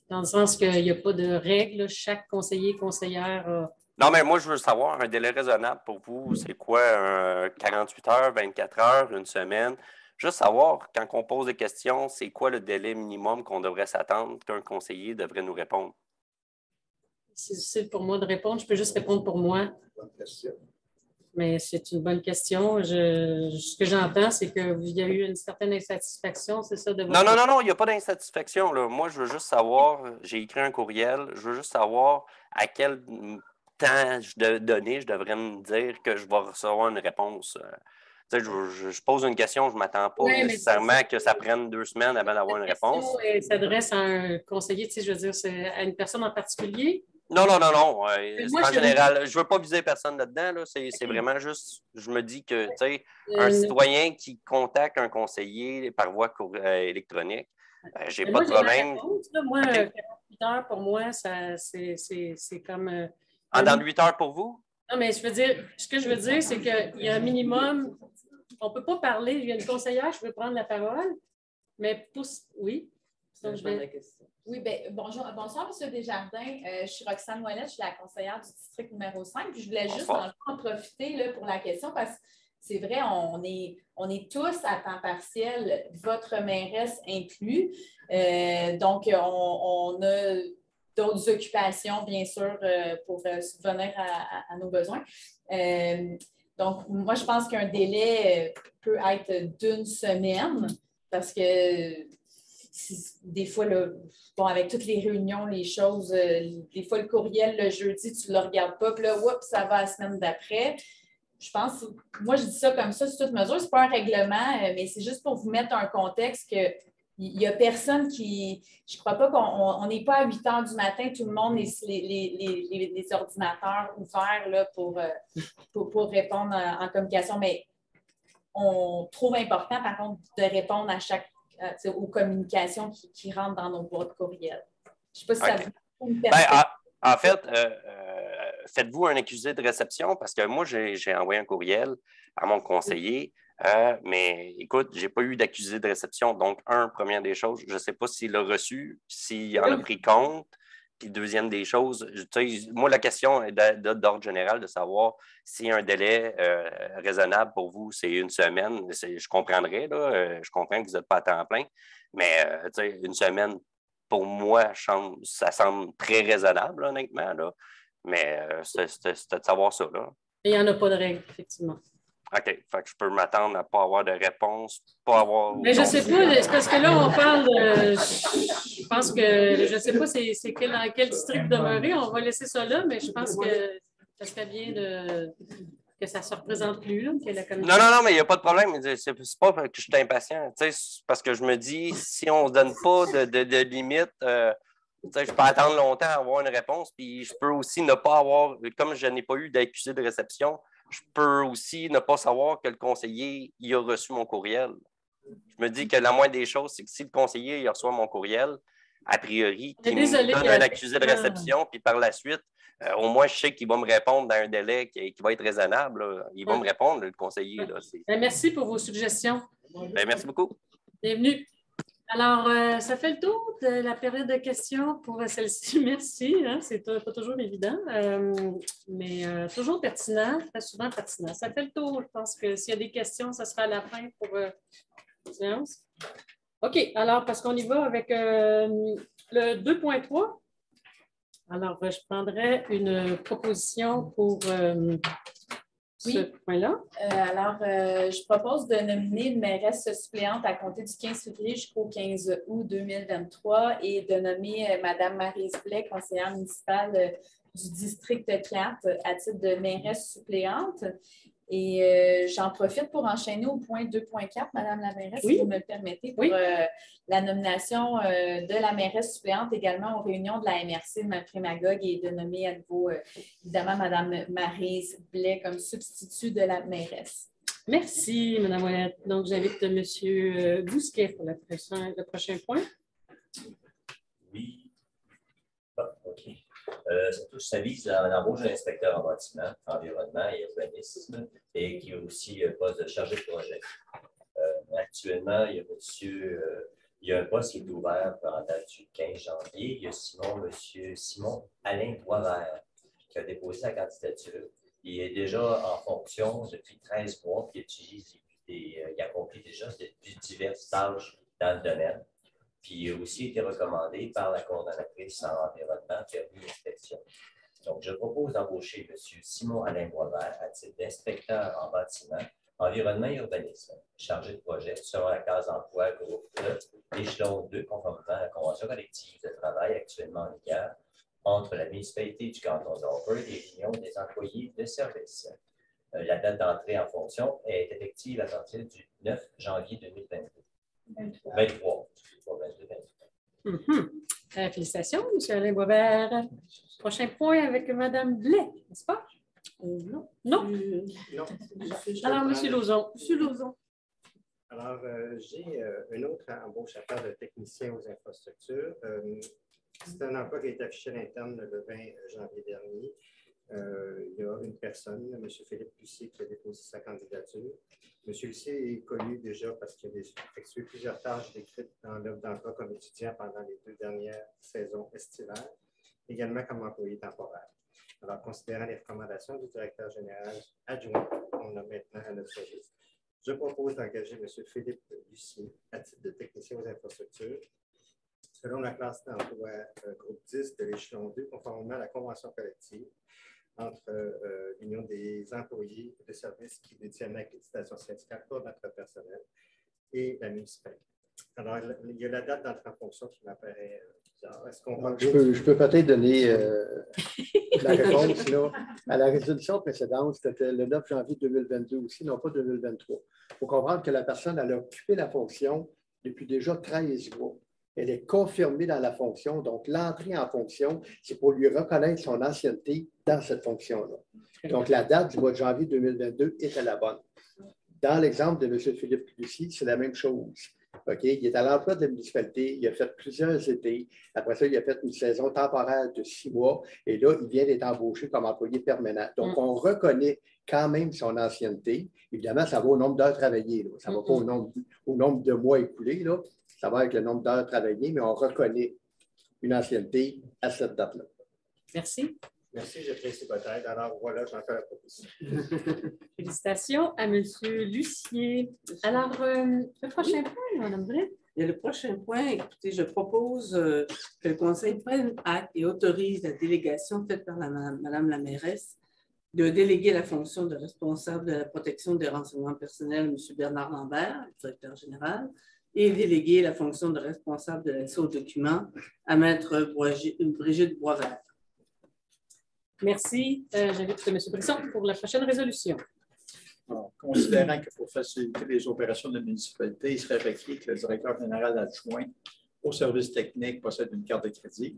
dans le sens qu'il n'y a pas de règle. Chaque conseiller, conseillère Non, mais moi, je veux savoir, un délai raisonnable pour vous, c'est quoi? 48 heures, 24 heures, une semaine? Juste savoir, quand on pose des questions, c'est quoi le délai minimum qu'on devrait s'attendre qu'un conseiller devrait nous répondre? C'est difficile pour moi de répondre. Je peux juste répondre pour moi. Bonne question. Mais c'est une bonne question. Ce que j'entends, c'est qu'il y a eu une certaine insatisfaction, c'est ça? Non, il n'y a pas d'insatisfaction. Moi, je veux juste savoir, j'ai écrit un courriel, je veux juste savoir à quel temps donné je devrais me dire que je vais recevoir une réponse. Je pose une question, je ne m'attends pas nécessairement que ça prenne 2 semaines avant d'avoir une réponse. Elle s'adresse à un conseiller, je veux dire, c'est à une personne en particulier? Non. Moi, En général, je ne veux pas viser personne là-dedans. Là. C'est vraiment juste, je me dis que, tu sais, un citoyen qui contacte un conseiller par voie électronique, j'ai pas de problème. Moi, 48 heures, pour moi, c'est comme... Dans 8 heures pour vous? Non, mais ce que je veux dire, c'est qu'il y a un minimum... On ne peut pas parler. Il y a une conseillère, je veux prendre la parole, mais oui. Donc, Oui, bien, bonjour. Bonsoir, M. Desjardins. Je suis Roxane Ouellette, je suis la conseillère du district numéro 5. Puis je voulais juste en profiter là, pour la question parce que c'est vrai, on est tous à temps partiel, votre mairesse inclus. Donc, on a d'autres occupations, bien sûr, pour subvenir à nos besoins. Donc, moi, je pense qu'un délai peut être d'1 semaine parce que des fois, avec toutes les réunions, les choses, des fois, le courriel, le jeudi, tu ne le regardes pas, puis là, ça va la semaine d'après. Je pense, moi, je dis ça comme ça, sur toute mesure. Ce n'est pas un règlement, mais c'est juste pour vous mettre un contexte qu'il n'y a personne qui... Je ne crois pas qu'on n'est pas à 8 heures du matin, tout le monde, les ordinateurs ouverts là, pour répondre en communication, mais on trouve important, par contre, de répondre à aux communications qui rentrent dans nos boîtes courriel. Je ne sais pas si ça vous une en fait, faites-vous un accusé de réception parce que moi, j'ai envoyé un courriel à mon conseiller, mais écoute, je n'ai pas eu d'accusé de réception. Donc, première des choses, je ne sais pas s'il l'a reçu, s'il en a pris compte. Puis, deuxième des choses, moi, la question est d'ordre général de savoir si un délai raisonnable pour vous, c'est 1 semaine. Je comprendrais, là, je comprends que vous n'êtes pas à temps plein, mais 1 semaine, pour moi, ça semble très raisonnable, honnêtement. Là. Mais c'est de savoir ça. Là. Il n'y en a pas de règle, effectivement. OK. Fait que je peux m'attendre à ne pas avoir de réponse, pas avoir... Mais je ne sais pas, parce que là, on parle de... Je pense que... Je ne sais pas dans quel district demeurer. On va laisser ça là, mais je pense que ça serait bien que ça ne se représente plus. Là, que la commission... Non, mais il n'y a pas de problème. C'est pas que je suis impatient. Parce que je me dis, si on ne se donne pas de limite... je peux attendre longtemps à avoir une réponse, puis je peux aussi ne pas avoir, comme je n'ai pas eu d'accusé de réception, je peux aussi ne pas savoir que le conseiller il a reçu mon courriel. Je me dis que la moindre des choses, c'est que si le conseiller il reçoit mon courriel, a priori, qu'il me donne un accusé de réception, puis par la suite, au moins, je sais qu'il va me répondre dans un délai qui va être raisonnable. Là. Il va me répondre, le conseiller. Là. Merci pour vos suggestions. Merci beaucoup. Bienvenue. Alors, ça fait le tour de la période de questions pour celle-ci. Merci. Hein? C'est pas toujours évident, mais toujours pertinent, très souvent pertinent. Ça fait le tour. Je pense que s'il y a des questions, ça sera à la fin pour la séance. OK. Alors, parce qu'on y va avec le 2.3. Alors, je prendrais une proposition pour ce point-là. Je propose de nominer une mairesse suppléante à compter du 15 février jusqu'au 15 août 2023 et de nommer Mme Maryse Blais, conseillère municipale du district 4 à titre de mairesse suppléante. Et j'en profite pour enchaîner au point 2.4, Mme la mairesse, si vous me le permettez, pour la nomination de la mairesse suppléante également aux réunions de la MRC de Malprémagogue et de nommer à nouveau, évidemment, Mme Maryse Blais comme substitut de la mairesse. Merci, Mme Ouellette. Donc, j'invite M. Bousquet pour le prochain point. Oui. OK. Ça vise l'embauche d'un inspecteur en bâtiment, environnement et urbanisme et qui est aussi poste de chargé de projet. Actuellement, il y a un poste qui est ouvert en date du 15 janvier. Il y a M. Simon Alain Boisvert qui a déposé sa candidature. Il est déjà en fonction depuis 13 mois puis il accomplit déjà diverses tâches dans le domaine. Puis il a aussi été recommandé par la coordonnatrice en environnement permis d'inspection. Donc, je propose d'embaucher M. Simon-Alain Boisvert à titre d'inspecteur en bâtiment, environnement et urbanisme, chargé de projet selon la case emploi groupe E, échelon 2, conformément à la convention collective de travail actuellement en vigueur entre la municipalité du canton d'Orford et l'Union des employés de service. La date d'entrée en fonction est effective à partir du 9 janvier 2022. 23. Félicitations, M. Alain Boisvert. Prochain point avec Mme Blais, n'est-ce pas? Non. Non? Non. Alors, M. Lauzon. M. Lauzon. Alors, j'ai une autre embauche à faire de technicien aux infrastructures. C'est un emploi qui a été affiché à l'interne le 20 janvier dernier. Il y a une personne, M. Philippe Lucier, qui a déposé sa candidature. M. Lucier est connu déjà parce qu'il a effectué plusieurs tâches décrites dans l'offre d'emploi comme étudiant pendant les 2 dernières saisons estivales, également comme employé temporaire. Alors, considérant les recommandations du directeur général adjoint qu'on a maintenant à notre service, je propose d'engager M. Philippe Lucier à titre de technicien aux infrastructures selon la classe d'emploi groupe 10 de l'échelon 2, conformément à la convention collective entre l'Union des employés de services qui détiennent l'accréditation syndicale pour notre personnel et la municipalité. Alors, il y a la date d'entrée en fonction qui m'apparaît bizarre. Est-ce qu'on je peux peut-être donner la réponse. Là. À la résolution précédente, c'était le 9 janvier 2022 aussi, non pas 2023. Il faut comprendre que la personne elle a occupé la fonction depuis déjà 13 mois. Elle est confirmée dans la fonction. Donc, l'entrée en fonction, c'est pour lui reconnaître son ancienneté dans cette fonction-là. Donc, la date du mois de janvier 2022 était la bonne. Dans l'exemple de M. Philippe Lucier, c'est la même chose. Okay? Il est à l'emploi de la municipalité, il a fait plusieurs étés. Après ça, il a fait une saison temporaire de 6 mois. Et là, il vient d'être embauché comme employé permanent. Donc, on reconnaît quand même son ancienneté. Évidemment, ça va au nombre d'heures travaillées. Là. Ça ne va pas au nombre de mois écoulés. Là. Ça va avec le nombre d'heures travaillées, mais on reconnaît une ancienneté à cette date-là. Merci. Merci, j'apprécie votre aide. Alors, voilà, j'en fais la proposition. Félicitations à M. Lucier. Alors, le prochain point, Mme Blais. Et le prochain point, écoutez, je propose que le Conseil prenne acte et autorise la délégation faite par Mme la mairesse de déléguer la fonction de responsable de la protection des renseignements personnels à M. Bernard Lambert, directeur général, et déléguer la fonction de responsable de l'accès aux documents à Maître Brigitte Boisvert. Merci. J'invite M. Brisson pour la prochaine résolution. Alors, considérant que pour faciliter les opérations de la municipalité, il serait requis que le directeur général adjoint au service technique possède une carte de crédit.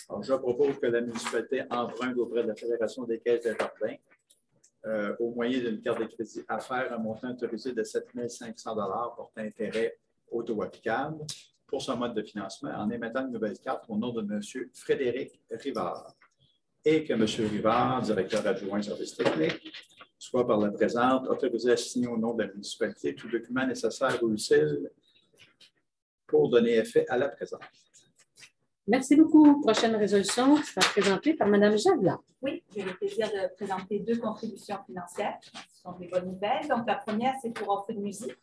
Alors, je propose que la municipalité emprunte auprès de la Fédération des caisses de jardins au moyen d'une carte de crédit à faire un montant autorisé de 7 500 $ portant intérêt au taux applicable pour son mode de financement en émettant une nouvelle carte au nom de M. Frédéric Rivard. Et que M. Rivard, directeur adjoint service technique, soit par la présente autorisé à signer au nom de la municipalité tout document nécessaire ou utile pour donner effet à la présente. Merci beaucoup. Prochaine résolution sera présentée par Mme Javla. Oui, j'ai le plaisir de présenter 2 contributions financières. Ce sont des bonnes nouvelles. Donc, la première, c'est pour Offre de musique.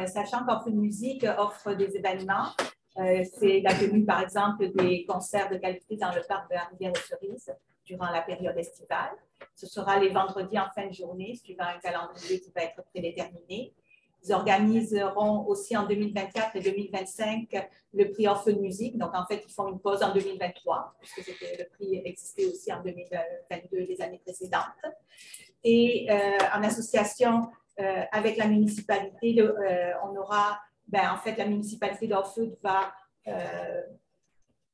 Sachant qu'Offre de musique offre des événements, c'est la tenue, par exemple, des concerts de qualité dans le parc de la Rivière-aux-Cerises durant la période estivale. Ce sera les vendredis en fin de journée, suivant un calendrier qui va être prédéterminé. Ils organiseront aussi en 2024 et 2025 le prix Offre de musique. Donc, en fait, ils font une pause en 2023, puisque le prix existait aussi en 2022 les années précédentes. Et en association avec la municipalité, on aura, en fait, la municipalité d'Orford va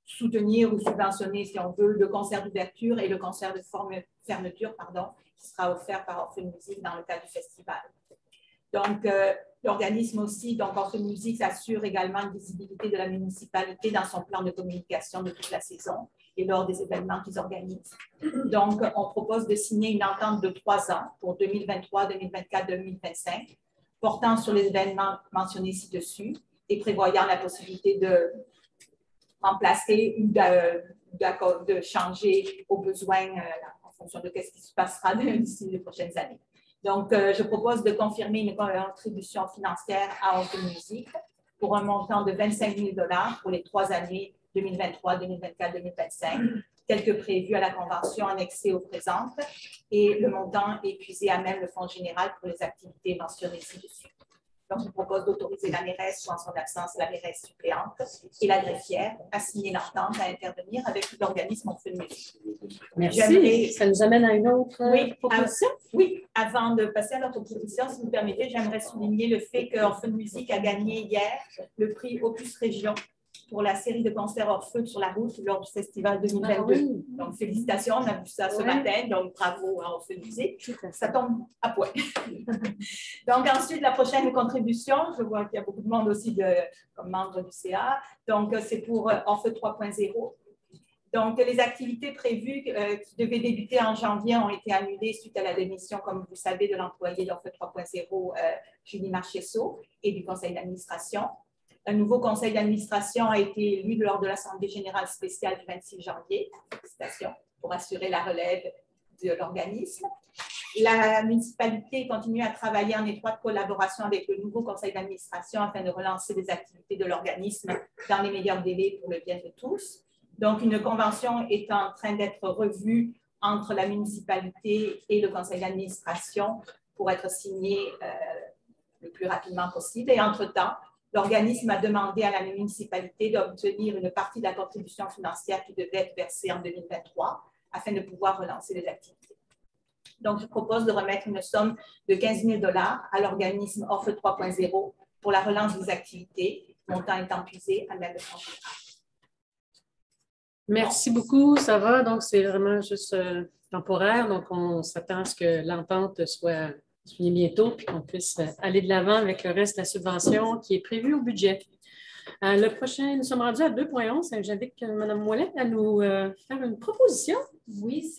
soutenir ou subventionner, si on veut, le concert d'ouverture et le concert de fermeture, qui sera offert par Orford Musique dans le cadre du festival. Donc, l'organisme aussi, donc Orford Musique, assure également une visibilité de la municipalité dans son plan de communication de toute la saison et lors des événements qu'ils organisent. Donc, on propose de signer une entente de 3 ans pour 2023, 2024, 2025, portant sur les événements mentionnés ci-dessus et prévoyant la possibilité de remplacer ou de changer au besoin en fonction de ce qui se passera d'ici les prochaines années. Donc, je propose de confirmer une contribution financière à Orford Musique pour un montant de 25 000 $ pour les 3 années 2023, 2024, 2025, tel que prévu à la convention annexée aux présentes, et le montant est épuisé à même le fonds général pour les activités mentionnées ci-dessus. Donc, je propose d'autoriser la mairesse ou en son absence la mairesse suppléante et la greffière à signer l'entente à intervenir avec l'organisme Orford Musique. Merci. Ça nous amène à une autre proposition? Oui, avant de passer à notre proposition, si vous permettez, j'aimerais souligner le fait que Orford Musique a gagné hier le prix Opus Région pour la série de concerts hors feu sur la route lors du festival 2022. Ah oui. Donc, félicitations, on a vu ça ce matin, donc bravo à Hors Feu Musique. Ça tombe à point. Donc, ensuite, la prochaine contribution, je vois qu'il y a beaucoup de monde aussi comme membre du CA, donc c'est pour Hors Feu 3.0. Donc, les activités prévues qui devaient débuter en janvier ont été annulées suite à la démission, comme vous le savez, de l'employé d'Hors Feu 3.0, Julie Marchesso, et du conseil d'administration. Un nouveau conseil d'administration a été élu lors de l'Assemblée générale spéciale du 26 janvier, félicitations, pour assurer la relève de l'organisme. La municipalité continue à travailler en étroite collaboration avec le nouveau conseil d'administration afin de relancer les activités de l'organisme dans les meilleurs délais pour le bien de tous. Donc, une convention est en train d'être revue entre la municipalité et le conseil d'administration pour être signée le plus rapidement possible. Et entre-temps, l'organisme a demandé à la municipalité d'obtenir une partie de la contribution financière qui devait être versée en 2023 afin de pouvoir relancer les activités. Donc, je propose de remettre une somme de 15 000 $ à l'organisme Hors Feu 3.0 pour la relance des activités, montant étant puisé à même temps. Merci beaucoup, ça va. Donc, c'est vraiment juste temporaire. Donc, on s'attend à ce que l'entente soit finie bientôt puis qu'on puisse aller de l'avant avec le reste de la subvention qui est prévue au budget. Le prochain, nous sommes rendus à 2.11. J'invite Mme Ouellet à nous faire une proposition. Oui,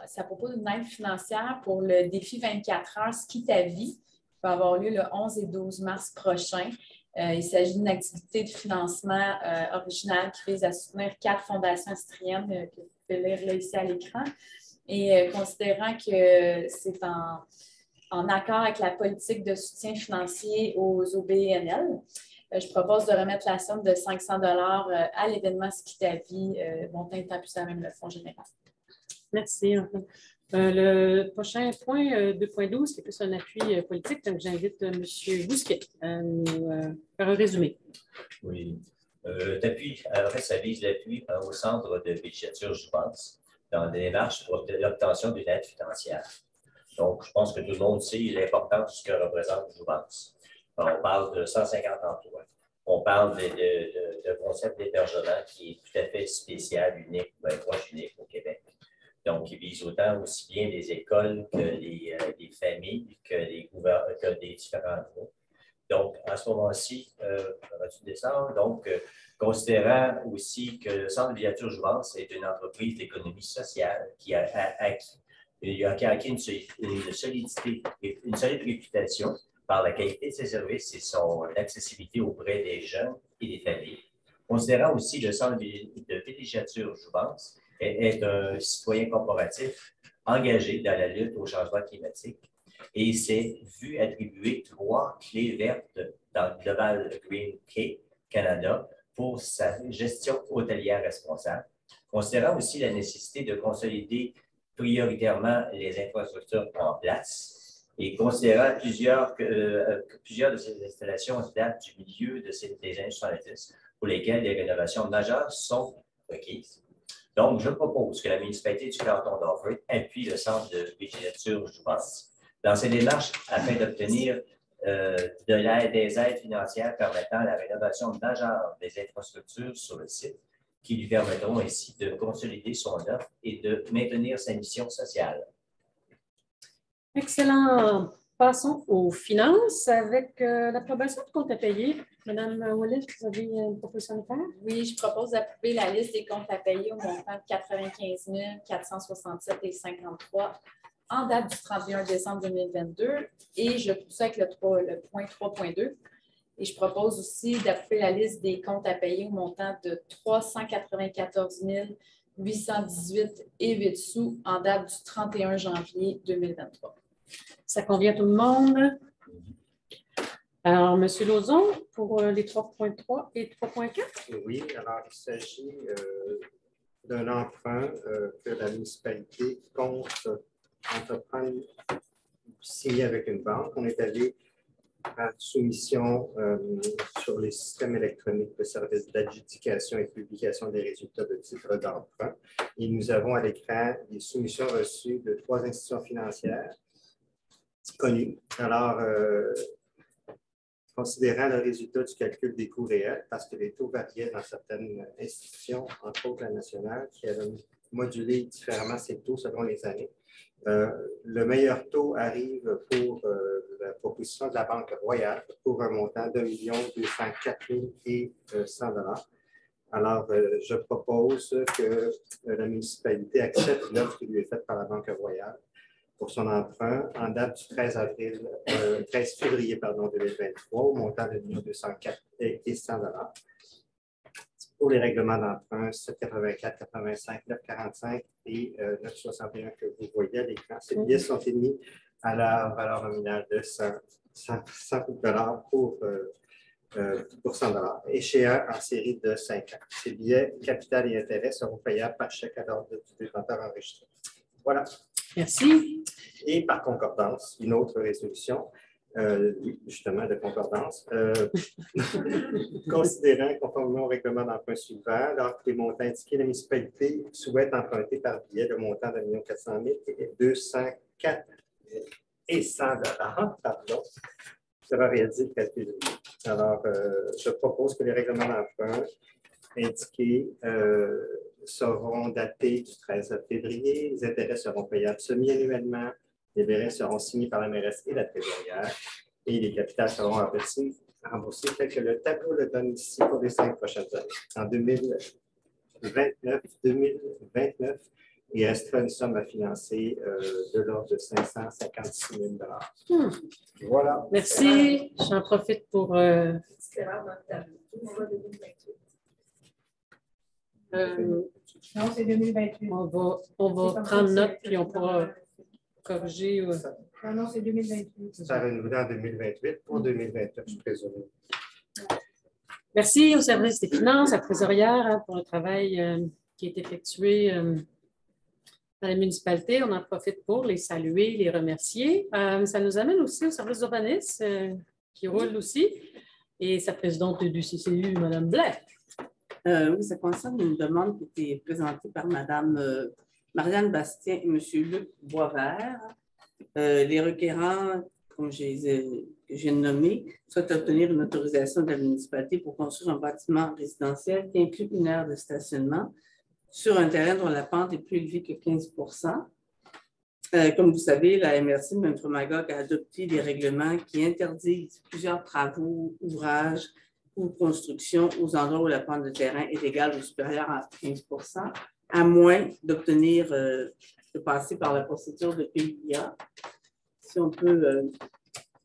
ça propose une aide financière pour le défi 24 heures Ski ta vie qui va avoir lieu le 11 et 12 mars prochain. Il s'agit d'une activité de financement originale qui vise à soutenir 4 fondations estriennes que vous pouvez lire là, ici à l'écran. Et considérant que c'est en accord avec la politique de soutien financier aux OBNL, je propose de remettre la somme de 500 $ à l'événement Ski ta vie, montant étant plus à même le fonds général. Merci. Le prochain point, 2.12, qui est plus un appui politique, donc j'invite M. Bousquet à nous faire un résumé. Oui. Ça vise l'appui au centre de villégiature Jouvence dans des démarches pour l'obtention d'une aide financière. Donc, je pense que tout le monde sait l'importance que représente Jouvence. On parle de 150 emplois. On parle de concept d'hébergement qui est tout à fait spécial, unique, proche unique au Québec. Donc, il vise autant aussi bien les écoles que les familles, que des différents niveaux. Donc, à ce moment-ci, va-tu descendre? Donc, considérant aussi que le Centre de villégiature Jouvence est une entreprise d'économie sociale qui a acquis une solidité, une solide réputation par la qualité de ses services et son accessibilité auprès des jeunes et des familles. Considérant aussi le Centre de villégiature Jouvence est un citoyen corporatif engagé dans la lutte au changement climatique et s'est vu attribuer 3 clés vertes dans le Global Green Key Canada pour sa gestion hôtelière responsable. Considérant aussi la nécessité de consolider prioritairement les infrastructures en place et considérant plusieurs de ces installations datent du milieu des années 70 pour lesquelles des rénovations majeures sont requises. Donc, je propose que la municipalité du canton d'Offord appuie le centre de villégiature Jouvence dans ses démarches afin d'obtenir des aides financières permettant la rénovation majeure des infrastructures sur le site qui lui permettront ainsi de consolider son offre et de maintenir sa mission sociale. Excellent. Passons aux finances avec l'approbation de comptes à payer. Madame Ouellet, vous avez une proposition de faire? Oui, je propose d'approuver la liste des comptes à payer au montant de 95 467,53 en date du 31 décembre 2022 et je pousse avec le point 3.2. Et je propose aussi d'approuver la liste des comptes à payer au montant de 394 818,08 sous en date du 31 janvier 2023. Ça convient à tout le monde? Alors, M. Lauzon, pour les 3.3 et 3.4? Oui, alors il s'agit d'un emprunt que la municipalité compte entreprendre, signer avec une banque. On est allé à soumission sur les systèmes électroniques de services d'adjudication et de publication des résultats de titres d'emprunt. Et nous avons à l'écran des soumissions reçues de 3 institutions financières connues. Alors, considérant le résultat du calcul des coûts réels, parce que les taux variaient dans certaines institutions, entre autres la nationale, qui avait modulé différemment ses taux selon les années. Le meilleur taux arrive pour la proposition de la Banque Royale pour un montant de 1 204 100 $. Alors, je propose que la municipalité accepte l'offre qui lui est faite par la Banque Royale pour son emprunt en date du 13 février 2023 au montant de 1 204 100 $. Pour les règlements d'emprunt 784, 85, 945 et 961 que vous voyez à l'écran, ces billets sont émis à la valeur nominale de 100 $ pour 100 $, échéant en série de 5 ans. Ces billets, capital et intérêt seront payables par chèque à l'ordre du détenteur enregistré. Voilà. Merci. Et par concordance, une autre résolution, justement de concordance, considérant, conformément au règlement d'emprunt suivant, alors que les montants indiqués, la municipalité souhaite emprunter par billet le montant de 1 400 000 et 204 et 100 $, pardon, sera réalisé le 4 février. Alors, je propose que les règlements d'emprunt indiqués seront datés du 13 février. Les intérêts seront payables semi-annuellement. Les bérets seront signés par la mairesse et la trésorière. Et les capitales seront remboursés tel que le tableau le donne ici pour les 5 prochaines années. En 2029, il restera une somme à financer de l'ordre de 556 000 $. Voilà. Merci. J'en profite pour... Non, c'est 2028. On va prendre note puis on pourra corriger. Non, c'est 2028. Ça va nous en 2028 pour 2029, je présume. Merci au service des finances, à la trésorière pour le travail qui est effectué dans la municipalité. On en profite pour les saluer, les remercier. Ça nous amène aussi au service d'urbanisme qui roule aussi. Et sa présidente du CCU, Mme Blais. Oui, ça concerne une demande qui a été présentée par Mme Marianne Bastien et M. Luc Boisvert. Les requérants, comme je viens de nommer, souhaitent obtenir une autorisation de la municipalité pour construire un bâtiment résidentiel qui inclut une aire de stationnement sur un terrain dont la pente est plus élevée que 15 %. Comme vous savez, la MRC de Memphremagog a adopté des règlements qui interdisent plusieurs travaux, ouvrages ou constructions aux endroits où la pente de terrain est égale ou supérieure à 15 %, à moins d'obtenir, de passer par la procédure de PIA. Si on peut,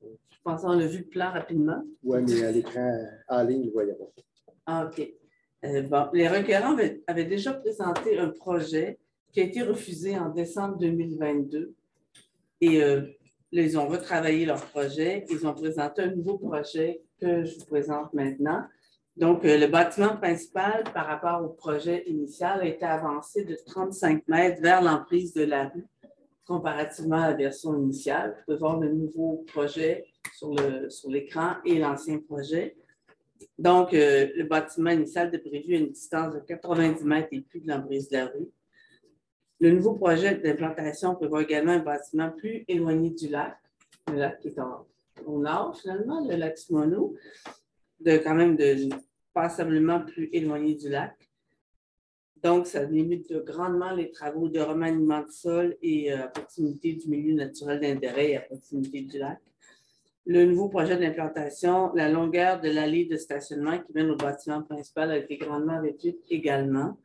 je pense qu'on a vu le plan rapidement. Oui, mais à l'écran en ligne, il va y avoir. Ah, OK. Bon, les requérants avaient déjà présenté un projet qui a été refusé en décembre 2022 et ils ont retravaillé leur projet. Ils ont présenté un nouveau projet que je vous présente maintenant. Donc, le bâtiment principal, par rapport au projet initial, a été avancé de 35 mètres vers l'emprise de la rue, comparativement à la version initiale. Vous pouvez voir le nouveau projet sur l'écran et l'ancien projet. Donc, le bâtiment initial était prévu à une distance de 90 mètres et plus de l'emprise de la rue. Le nouveau projet d'implantation prévoit également un bâtiment plus éloigné du lac, le lac qui est au nord, finalement, le lac Simoneau, quand même passablement plus éloigné du lac. Donc, ça limite grandement les travaux de remaniement de sol et à proximité du milieu naturel d'intérêt et à proximité du lac. Le nouveau projet d'implantation, la longueur de l'allée de stationnement qui mène au bâtiment principal a été grandement réduite également.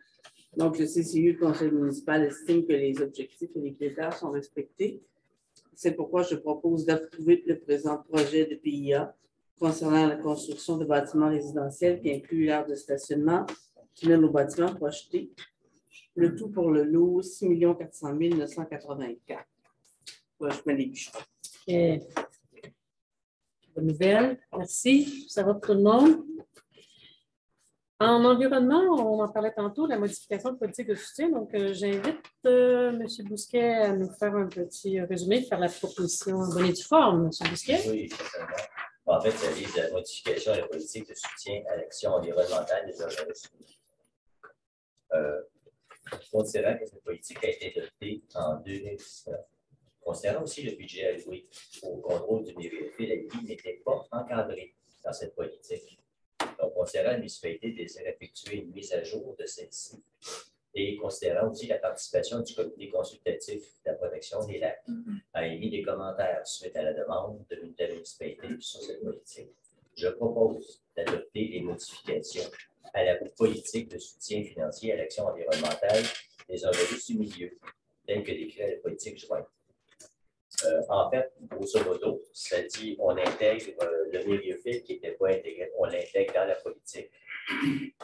Donc, le CCU, le conseil municipal, estime que les objectifs et les critères sont respectés. C'est pourquoi je propose d'approuver le présent projet de PIA concernant la construction de bâtiments résidentiels qui inclut l'aire de stationnement qui mène au bâtiment projeté. Le tout pour le lot 6 400 984. Voilà, je mets les bûcherons. Bonne nouvelle. Merci. Ça va pour tout le monde? En environnement, on en parlait tantôt, la modification de politique de soutien. Donc, j'invite M. Bousquet à nous faire un petit résumé, faire la proposition en bonne et due forme. M. Bousquet? Oui, certainement. En fait, ça vise la modification de la politique de soutien à l'action environnementale des organismes. Considérant que cette politique a été adoptée en 2019, considérant aussi le budget alloué au contrôle du NVFP, la vie n'était pas encadrée dans cette politique. Donc, considérant la municipalité désire effectuer une mise à jour de celle-ci et considérant aussi la participation du comité consultatif de la protection des lacs, a émis des commentaires suite à la demande de la municipalité sur cette politique. Je propose d'adopter les modifications à la politique de soutien financier à l'action environnementale des organismes du milieu, telles que décrit la politique jointe. En fait, grosso modo, ça dit on intègre le milieu-fil qui n'était pas intégré, on l'intègre dans la politique.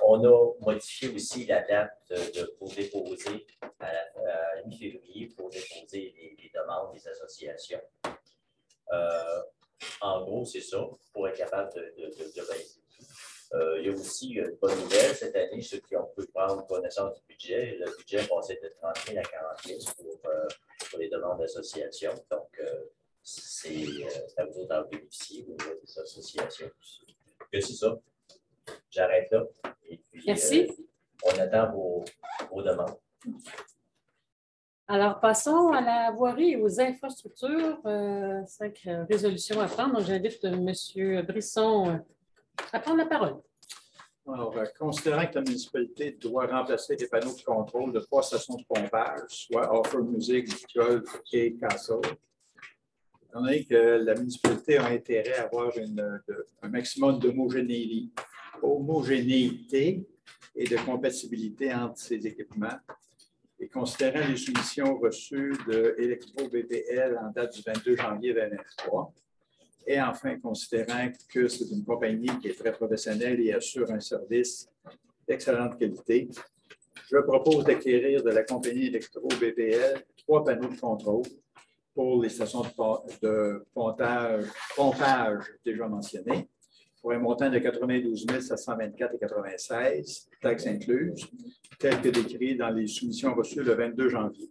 On a modifié aussi la date pour déposer à mi-février pour déposer les demandes des associations. En gros, c'est ça, pour être capable de valider. Il y a aussi une bonne nouvelle cette année, ceux qui ont pu prendre connaissance du budget. Le budget est passé de 30 000 à 40 000 pour les demandes d'association. Donc, c'est à vous d'en bénéficier au niveau des associations. C'est ça. J'arrête là. Et puis, merci. On attend vos demandes. Alors, passons à la voirie et aux infrastructures. 5 résolutions à prendre. Donc, j'invite M. Brisson à prendre la parole. Alors, considérant que la municipalité doit remplacer les panneaux de contrôle de 3 stations de pompage, soit Offer Music, Golf et Castle, étant donné que la municipalité a intérêt à avoir un maximum d'homogénéité et de compatibilité entre ces équipements, et considérant les soumissions reçues de Electro-BPL en date du 22 janvier 2023, et enfin, considérant que c'est une compagnie qui est très professionnelle et assure un service d'excellente qualité, je propose d'acquérir de la compagnie Electro-BPL 3 panneaux de contrôle pour les stations de pompage déjà mentionnées, pour un montant de 92 724,96 $, taxes incluses, tel que décrit dans les soumissions reçues le 22 janvier.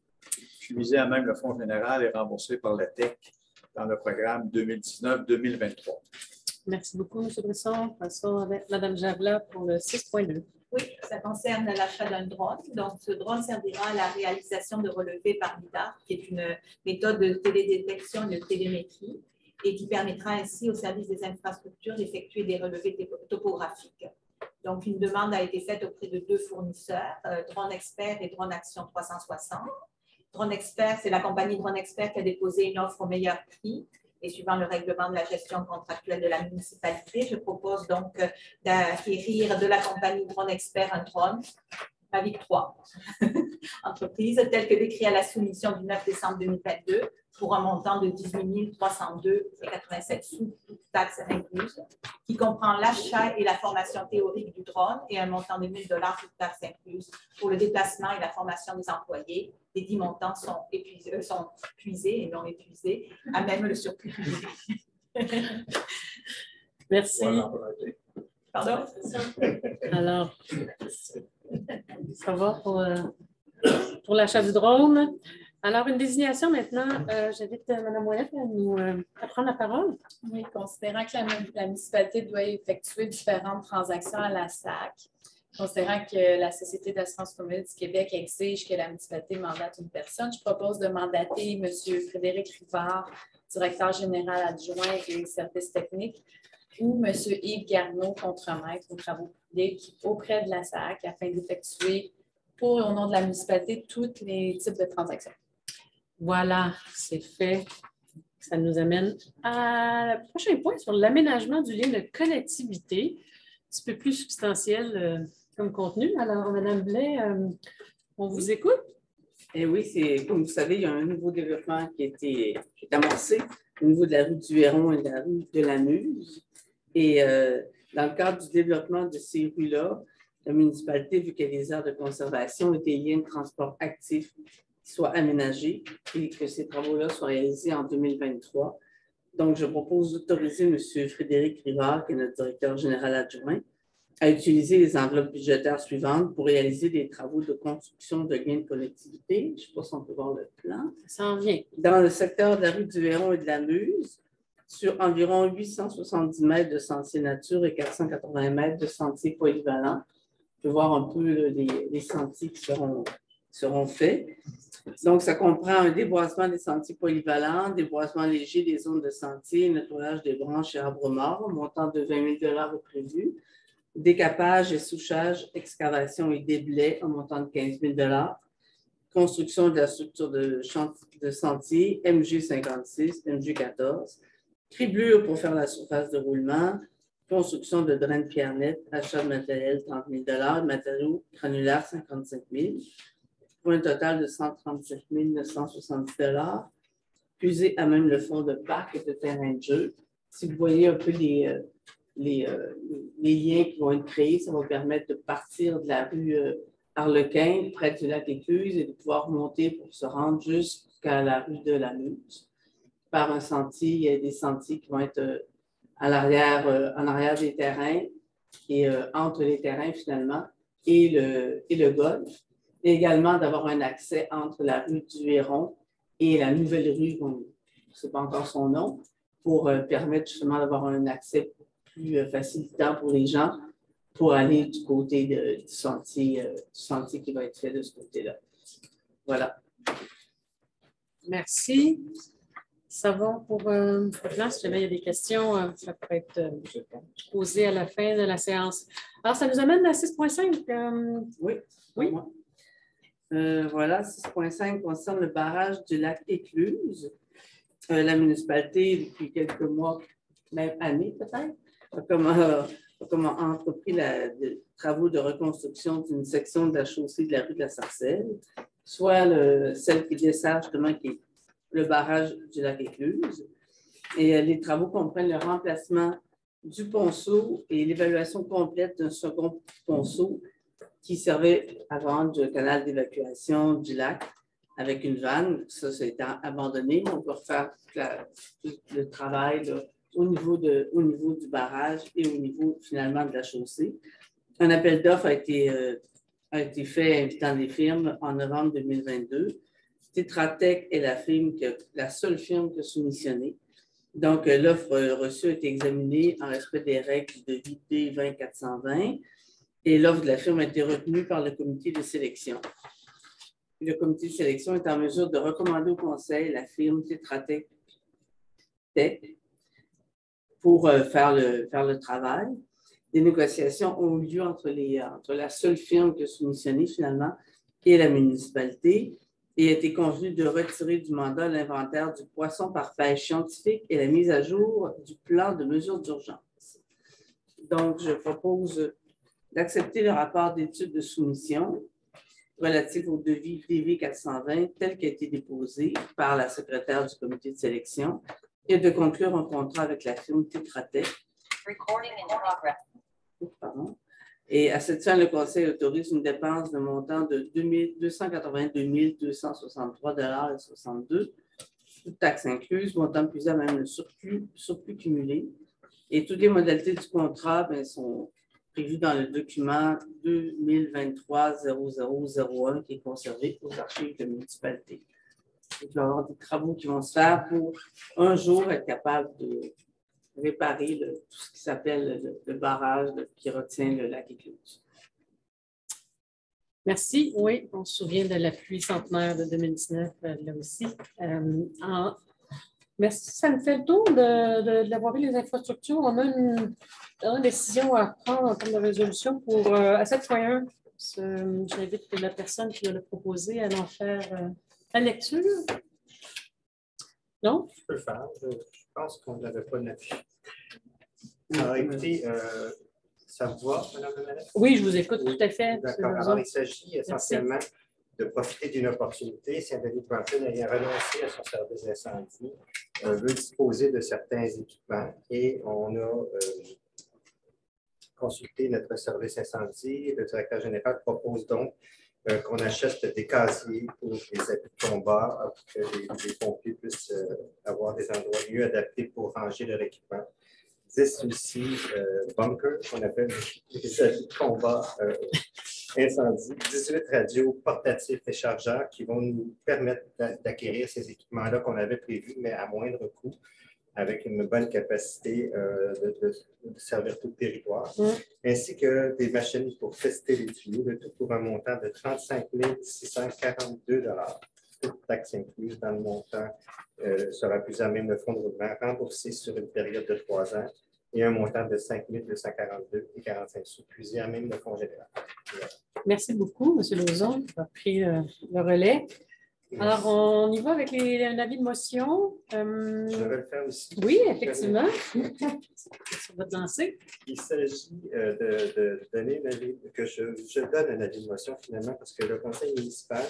Je suis visé à même le Fonds général et remboursé par la TEC dans le programme 2019-2023. Merci beaucoup, M. Brisson. Passons avec Mme Javla pour le 6.2. Oui, ça concerne l'achat d'un drone. Donc, ce drone servira à la réalisation de relevés par lidar, qui est une méthode de télédétection et de télémétrie, et qui permettra ainsi au service des infrastructures d'effectuer des relevés topographiques. Donc, une demande a été faite auprès de 2 fournisseurs, Drone Expert et Drone Action 360. Drone Expert, c'est la compagnie Drone Expert qui a déposé une offre au meilleur prix. Et suivant le règlement de la gestion contractuelle de la municipalité, je propose donc d'acquérir de la compagnie Drone Expert un drone avec 3 entreprises, telles que décrit à la soumission du 9 décembre 2022, pour un montant de 18 302,87 sous toutes taxes incluses, qui comprend l'achat et la formation théorique du drone et un montant de 1 000 $ toutes taxes incluses pour le déplacement et la formation des employés. Les 10 montants sont puisés et non épuisés, à même le surplus. Merci. Pardon? Alors, ça va pour l'achat du drone. Alors, une désignation maintenant. J'invite Mme Ouellette à prendre la parole. Oui, considérant que la municipalité doit effectuer différentes transactions à la SAC, considérant que la Société d'assurance commune du Québec exige que la municipalité mandate une personne, je propose de mandater M. Frédéric Rivard, directeur général adjoint et services techniques, ou M. Yves Garneau, contremaître aux travaux publics auprès de la SAC afin d'effectuer au nom de la municipalité tous les types de transactions. Voilà, c'est fait. Ça nous amène à le prochain point sur l'aménagement du lien de connectivité, un petit peu plus substantiel comme contenu. Alors, Mme Blais, on vous écoute? Eh oui, comme vous savez, il y a un nouveau développement qui est amorcé au niveau de la rue du Héron et de la rue de la Muse. Et dans le cadre du développement de ces rues-là, la municipalité, vu qu'il y a des aires de conservation et des liens de transport actifs qui soient aménagés et que ces travaux-là soient réalisés en 2023. Donc, je propose d'autoriser M. Frédéric Rivard, qui est notre directeur général adjoint, à utiliser les enveloppes budgétaires suivantes pour réaliser des travaux de construction de liens de connectivité. Je ne sais pas si on peut voir le plan. Ça en vient. Dans le secteur de la rue du Héron et de la Muse, sur environ 870 mètres de sentiers nature et 480 mètres de sentiers polyvalents. On peut voir un peu les sentiers qui seront faits. Donc, ça comprend un déboisement des sentiers polyvalents, déboisement léger des zones de sentiers, nettoyage des branches et arbres morts, un montant de 20 000 est prévu, décapage et souchage, excavation et déblai, un montant de 15 000 construction de la structure de sentier, MG56, MG14, criblure pour faire la surface de roulement, construction de drains de pierre nette, achat de matériel 30 000 matériaux granulaires 55 000 pour un total de 137 970 puisé à même le fond de parc et de terrain de jeu. Si vous voyez un peu les liens qui vont être créés, ça va permettre de partir de la rue Harlequin, près du lac Écluse, et de pouvoir monter pour se rendre jusqu'à la rue de la Muse. Par un sentier, il y a des sentiers qui vont être en arrière des terrains et entre les terrains finalement et le golf. Et également d'avoir un accès entre la rue du Héron et la nouvelle rue, on ne sait pas encore son nom, pour permettre justement d'avoir un accès plus facilitant pour les gens pour aller du côté du sentier qui va être fait de ce côté-là. Voilà. Merci. Ça va pour là, si jamais il y a des questions, ça peut être posé à la fin de la séance. Alors, ça nous amène à 6.5. Oui. Oui. Voilà, 6.5 concerne le barrage du lac Écluse. La municipalité, depuis quelques mois, même années peut-être, a entrepris les travaux de reconstruction d'une section de la chaussée de la rue de la Sarcelle, soit celle qui dessert justement qui est le barrage du lac Écluse. Et les travaux comprennent le remplacement du ponceau et l'évaluation complète d'un second ponceau qui servait avant du canal d'évacuation du lac avec une vanne. Ça a été abandonné, mais on peut refaire le travail là, au niveau du barrage et au niveau finalement de la chaussée. Un appel d'offres a été fait invitant les firmes en novembre 2022. Tetra Tech est la seule firme qui a soumissionné. Donc, l'offre reçue a été examinée en respect des règles de VP 20420 et l'offre de la firme a été retenue par le comité de sélection. Le comité de sélection est en mesure de recommander au conseil la firme Tetra Tech pour faire le travail. Des négociations ont eu lieu entre la seule firme qui a soumissionné finalement et la municipalité et a été convenu de retirer du mandat l'inventaire du poisson par pêche scientifique et la mise à jour du plan de mesures d'urgence. Donc, je propose d'accepter le rapport d'étude de soumission relatif au devis DV 420 tel qu'il a été déposé par la secrétaire du comité de sélection et de conclure un contrat avec la firme Tetra Tech. Pardon. Et à cette fin, le Conseil autorise une dépense de montant de 282 263,62 toutes taxes incluses, montant plus à même le surplus cumulé. Et toutes les modalités du contrat sont prévues dans le document 2023-0001 qui est conservé aux archives de municipalité. Il va y avoir des travaux qui vont se faire pour un jour être capable de réparer tout ce qui s'appelle le barrage qui retient le lac Écluse. Merci. Oui, on se souvient de la pluie centenaire de 2019, là aussi. Merci. Ça me fait le tour d'avoir vu les infrastructures. On a une décision à prendre en termes de résolution pour à 7.1. J'invite la personne qui l'a proposé à en faire la lecture. Non? Je peux le faire. Je pense qu'on n'avait pas d'affiche. Alors, écoutez, ça vous va, Mme Lemelec? Oui, je vous écoute tout à fait. D'accord. Alors, il s'agit essentiellement de profiter d'une opportunité. Si Anthony Brompton a renoncé à son service d'incendie, veut disposer de certains équipements et on a consulté notre service incendie. Le directeur général propose donc qu'on achète des casiers pour les habits de combat pour que les pompiers puissent avoir des endroits mieux adaptés pour ranger leur équipement. 10 aussi bunkers, qu'on appelle les habits de combat incendie. 18 radios portatifs et chargeurs qui vont nous permettre d'acquérir ces équipements-là qu'on avait prévus, mais à moindre coût, avec une bonne capacité de servir tout le territoire, ainsi que des machines pour tester les tuyaux, le tout pour un montant de 35 642 $. toute taxe incluse dans le montant sera plus à même le fonds de roulement remboursé sur une période de 3 ans et un montant de 5 242,45 sous, puis à même le fonds général. Voilà. Merci beaucoup, M. Lauzon, qui a pris le relais. Alors, on y va avec un avis de motion. Je vais le faire aussi. Oui, effectivement. Sur votre lancée. Il s'agit de donner un avis, que je donne un avis de motion finalement, parce que le conseil municipal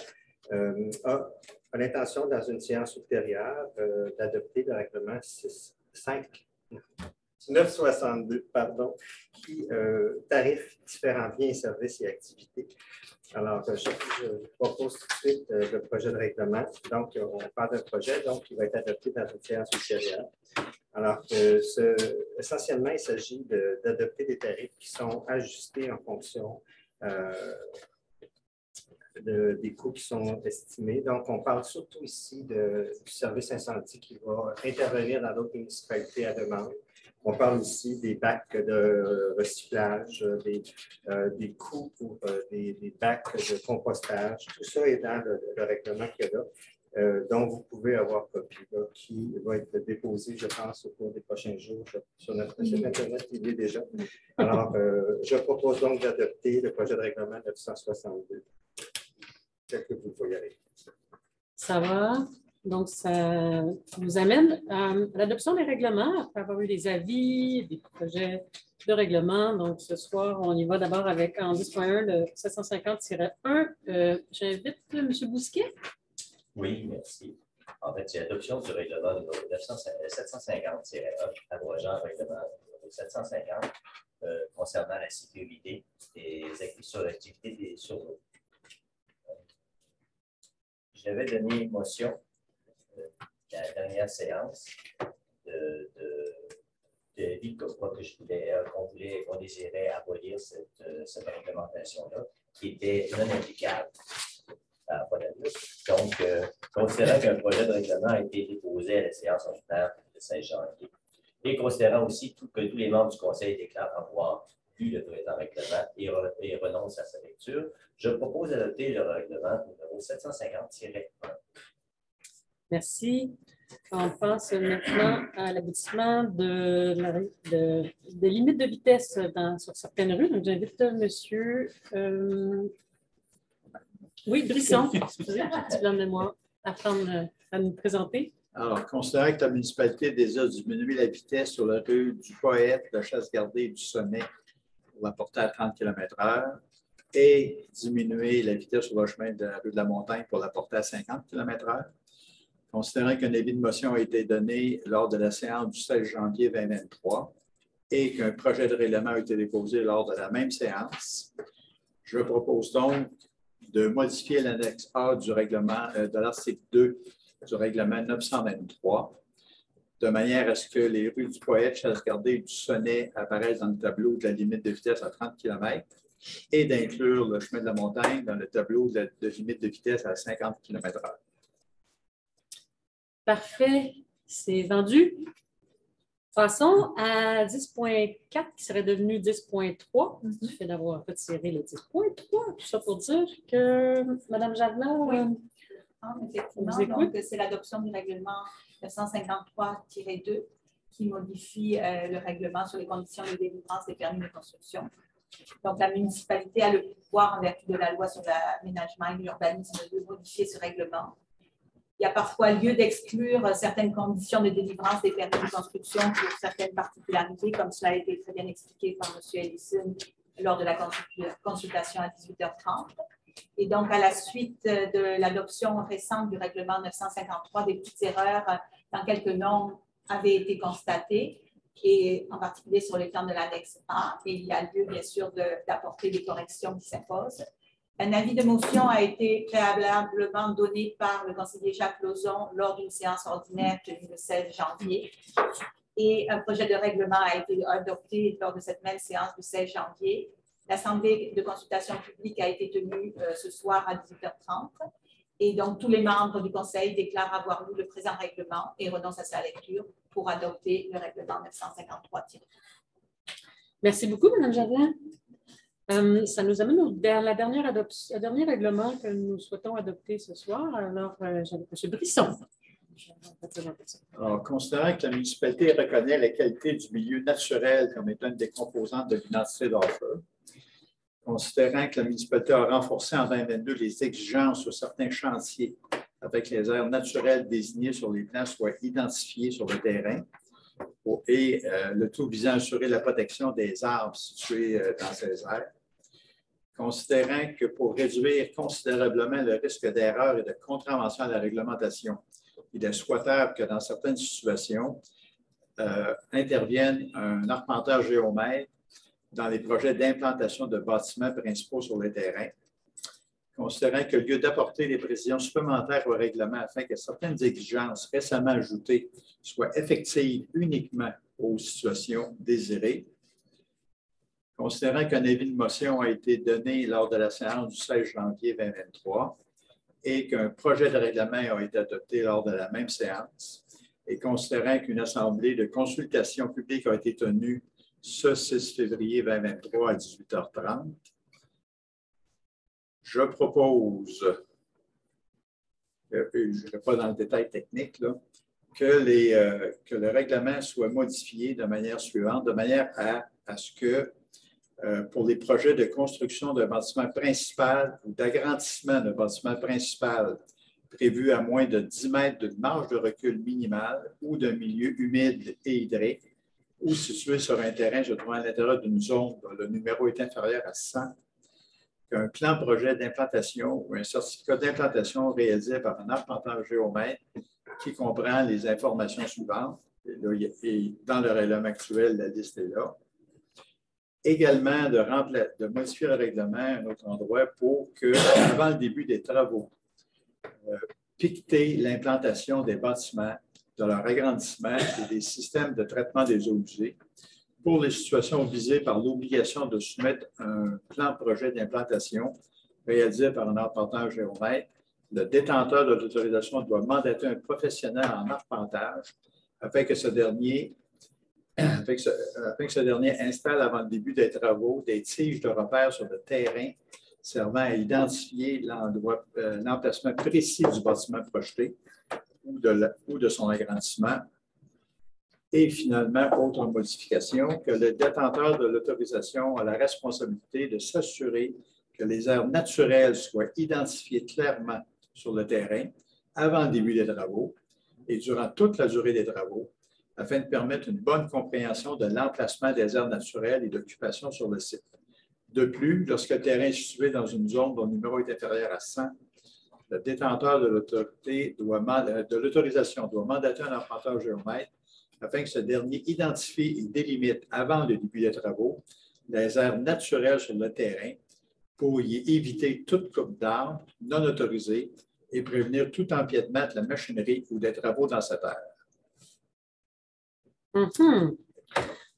a l'intention, dans une séance ultérieure, d'adopter le règlement 962, pardon, qui tariffe différents biens et services et activités. Alors, je propose tout de suite le projet de règlement. Donc, on parle d'un projet qui va être adopté dans une séance ultérieure. Alors, essentiellement, il s'agit d'adopter des tarifs qui sont ajustés en fonction des coûts qui sont estimés. Donc, on parle surtout ici du service incendie qui va intervenir dans d'autres municipalités à demande. On parle aussi des bacs de recyclage, des coûts pour des bacs de compostage. Tout ça est dans le règlement qu'il y a là, dont vous pouvez avoir copie, qui va être déposé, je pense, au cours des prochains jours sur notre site Internet. Il y est déjà. Alors, je propose donc d'adopter le projet de règlement 962. Est-ce que vous voyez aller? Ça va. Donc, ça nous amène à l'adoption des règlements, après avoir eu des avis, des projets de règlement. Donc, ce soir, on y va d'abord avec en 10.1 le 750-1. J'invite M. Bousquet. Oui, merci. En fait, c'est l'adoption du règlement numéro 750-1, abrogeant le règlement numéro 750 concernant la sécurité sur l'activité sur l'eau. J'avais donné une motion la dernière séance de vie qu'on désirait abolir cette réglementation-là, qui était non applicable. Donc, considérant qu'un projet de règlement a été déposé à la séance ordinaire le 16 janvier, et considérant aussi que tous les membres du Conseil déclarent avoir lu le présent règlement et renoncent à sa lecture, je propose d'adopter le règlement numéro 750-1. Merci. On passe maintenant à l'aboutissement des limites de vitesse sur certaines rues. Donc, j'invite monsieur Brisson, excusez, j'ai de mémoire, à nous présenter. Alors, considérant que la municipalité a déjà diminué la vitesse sur la rue du Poète, de Chasse-Gardée et du Sommet pour la porter à 30 km/h et diminuer la vitesse sur le chemin de la rue de la Montagne pour la porter à 50 km/h, considérant qu'un avis de motion a été donné lors de la séance du 16 janvier 2023 et qu'un projet de règlement a été déposé lors de la même séance, je propose donc de modifier l'annexe A du règlement de l'article 2 du règlement 923, de manière à ce que les rues du Poète, Chasse-Gardée et du Sonnet apparaissent dans le tableau de la limite de vitesse à 30 km et d'inclure le chemin de la Montagne dans le tableau de limite de vitesse à 50 km/h. Parfait, c'est vendu. Passons à 10.4 qui serait devenu 10.3 du fait d'avoir retiré le 10.3. Tout ça pour dire que Mme Javelin, oui. Effectivement, donc c'est l'adoption du règlement 953-2 qui modifie le règlement sur les conditions de délivrance des permis de construction. Donc, la municipalité a le pouvoir, en vertu de la loi sur l'aménagement et l'urbanisme, de modifier ce règlement. Il y a parfois lieu d'exclure certaines conditions de délivrance des permis de construction pour certaines particularités, comme cela a été très bien expliqué par M. Ellison lors de la consultation à 18h30. Et donc, à la suite de l'adoption récente du règlement 953, des petites erreurs dans quelques noms avaient été constatées, et en particulier sur les plans de l'annexe A. Et il y a lieu, bien sûr, d'apporter des corrections qui s'imposent. Un avis de motion a été préalablement donné par le conseiller Jacques Lauzon lors d'une séance ordinaire tenue le 16 janvier. Et un projet de règlement a été adopté lors de cette même séance du 16 janvier. L'Assemblée de consultation publique a été tenue ce soir à 18h30. Et donc, tous les membres du Conseil déclarent avoir lu le présent règlement et renoncent à sa lecture pour adopter le règlement 953. Merci beaucoup, Mme Javelin. Ça nous amène à la dernier règlement que nous souhaitons adopter ce soir. Alors, M. Brisson. Alors, considérant que la municipalité reconnaît la qualité du milieu naturel comme étant une des composantes de l'identité d'Orford, considérant que la municipalité a renforcé en 2022 les exigences sur certains chantiers avec les aires naturelles désignées sur les plans soient identifiées sur le terrain et le tout visant à assurer la protection des arbres situés dans ces aires. Considérant que pour réduire considérablement le risque d'erreur et de contravention à la réglementation, il est souhaitable que dans certaines situations, intervienne un arpenteur géomètre dans les projets d'implantation de bâtiments principaux sur le terrain. Considérant que, au lieu d'apporter des précisions supplémentaires au règlement afin que certaines exigences récemment ajoutées soient effectives uniquement aux situations désirées, considérant qu'un avis de motion a été donné lors de la séance du 16 janvier 2023 et qu'un projet de règlement a été adopté lors de la même séance, et considérant qu'une assemblée de consultation publique a été tenue ce 6 février 2023 à 18h30, je propose, je ne vais pas dans le détail technique, là, que le règlement soit modifié de manière suivante, de manière à ce que pour les projets de construction d'un bâtiment principal ou d'agrandissement d'un bâtiment principal prévu à moins de 10 mètres d'une marge de recul minimale ou d'un milieu humide et hydrique ou situé sur un terrain se trouvant à l'intérieur d'une zone dont le numéro est inférieur à 100, qu'un plan projet d'implantation ou un certificat d'implantation réalisé par un arpenteur géomètre qui comprend les informations suivantes. Et dans le règlement actuel, la liste est là. Également, de modifier le règlement à un autre endroit pour que, avant le début des travaux, piqueter l'implantation des bâtiments, de leur agrandissement et des systèmes de traitement des eaux usées pour les situations visées par l'obligation de soumettre un plan projet d'implantation réalisé par un arpenteur géomètre. Le détenteur de l'autorisation doit mandater un professionnel en arpentage afin que ce dernier installe avant le début des travaux des tiges de repère sur le terrain servant à identifier l'emplacement précis du bâtiment projeté ou de son agrandissement. Et finalement, autre modification, que le détenteur de l'autorisation a la responsabilité de s'assurer que les aires naturelles soient identifiées clairement sur le terrain avant le début des travaux et durant toute la durée des travaux, afin de permettre une bonne compréhension de l'emplacement des aires naturelles et d'occupation sur le site. De plus, lorsque le terrain est situé dans une zone dont le numéro est inférieur à 100, le détenteur de l'autorisation doit mandater un arpenteur géomètre afin que ce dernier identifie et délimite avant le début des travaux les aires naturelles sur le terrain pour y éviter toute coupe d'arbres non autorisée et prévenir tout empiètement de la machinerie ou des travaux dans cette aire.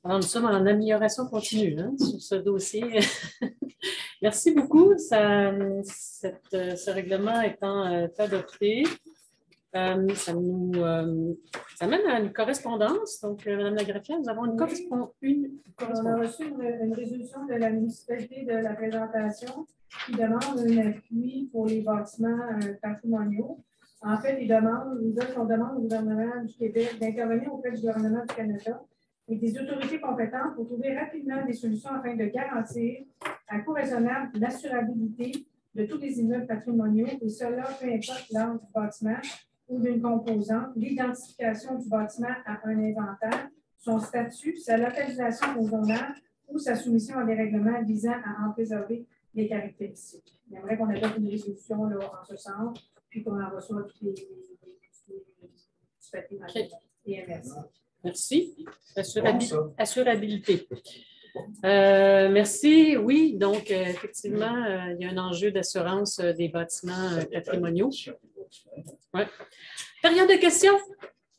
Alors, nous sommes en amélioration continue sur ce dossier. Merci beaucoup. Ce règlement étant adopté, ça mène à une correspondance. Donc, Mme la greffière, nous avons une correspondance. On a reçu une résolution de la municipalité de la présentation qui demande un appui pour les bâtiments patrimoniaux. En fait, on demande au gouvernement du Québec d'intervenir auprès du gouvernement du Canada et des autorités compétentes pour trouver rapidement des solutions afin de garantir à coût raisonnable l'assurabilité de tous les immeubles patrimoniaux, et cela peu importe l'âge du bâtiment ou d'une composante, l'identification du bâtiment à un inventaire, son statut, sa localisation au zonage ou sa soumission à des règlements visant à en préserver les caractéristiques. J'aimerais qu'on adopte une résolution là, en ce sens, puis qu'on en reçoit tous les papiers. Et merci. Merci. Assurabilité. Merci. Oui, donc effectivement, il y a un enjeu d'assurance des bâtiments patrimoniaux. Ouais. Période de questions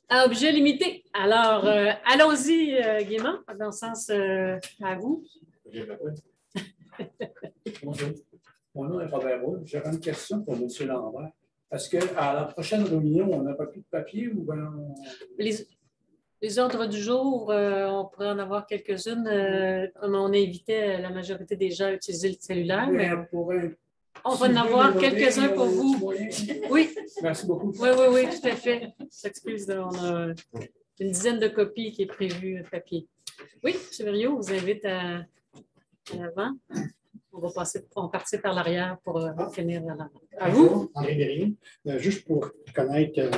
à objet limité. Alors, allons-y gaiement, dans le sens à vous. Bonjour. Mon nom est Robert Roux. J'aurais une question pour M. Lambert. Est-ce qu'à la prochaine réunion, on n'a pas plus de papier ou bien Les ordres du jour, on pourrait en avoir quelques-unes. On invitait la majorité des gens à utiliser le cellulaire, mais on va en avoir quelques-uns pour vous. Oui. Merci beaucoup. Oui, tout à fait. S'excuse, on a une dizaine de copies qui est prévue papier. Oui, M. Verriot, vous invite à l'avant. On va partir par l'arrière pour finir à l'avant. À vous. André Verriot. Juste pour connaître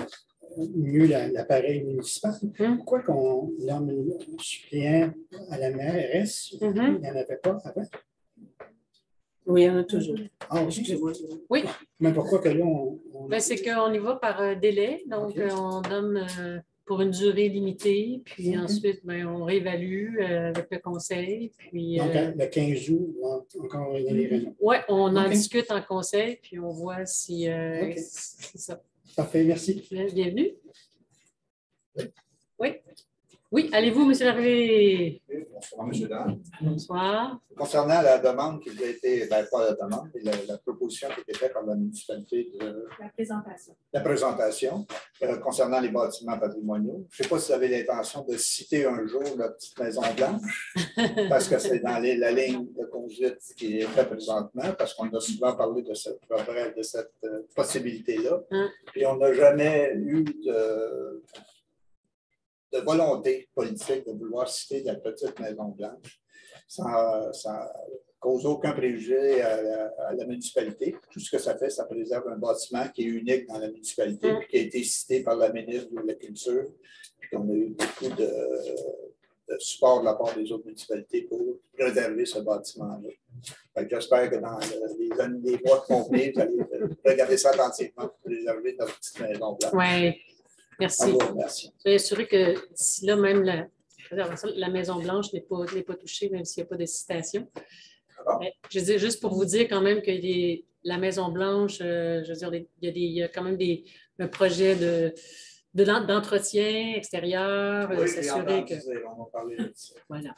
mieux l'appareil municipal, pourquoi qu'on nomme un suppléant à la mairesse? Il n'y en avait pas avant? Oui, il y en a toujours. Ah, excusez-moi. Oui. Mais pourquoi que là, Ben, c'est qu'on y va par délai. Donc, on nomme pour une durée limitée. Puis ensuite, ben, on réévalue avec le conseil. Puis, donc, le 15 août, encore une raison. Oui, on en discute en conseil. Puis, on voit si c'est ça. Parfait, merci. Bienvenue. Oui. Oui, allez-vous, M. Larrivée? Bonsoir, M. Dan. Bonsoir. Concernant la demande qui a été, pas la demande, mais la proposition qui a été faite par la municipalité de la présentation concernant les bâtiments patrimoniaux, je ne sais pas si vous avez l'intention de citer un jour la petite Maison Blanche, parce que c'est dans la ligne de conduite qui est faite présentement, parce qu'on a souvent parlé de cette possibilité-là, puis on n'a jamais eu de volonté politique de vouloir citer la petite Maison Blanche. Ça cause aucun préjugé à la municipalité. Tout ce que ça fait, ça préserve un bâtiment qui est unique dans la municipalité, puis qui a été cité par la ministre de la Culture, puis qu'on a eu beaucoup de support de la part des autres municipalités pour préserver ce bâtiment-là. J'espère que dans les mois qui vont venir, vous allez regarder ça attentivement pour préserver notre petite Maison Blanche. Oui. Merci. Merci. Soyez assuré que d'ici là, même la Maison-Blanche n'est pas touchée, même s'il n'y a pas de citation. Je veux dire, juste pour vous dire quand même que la Maison-Blanche, je veux dire, il y a quand même un projet d'entretien extérieur, s'assurer que... On va parler de ça. Voilà.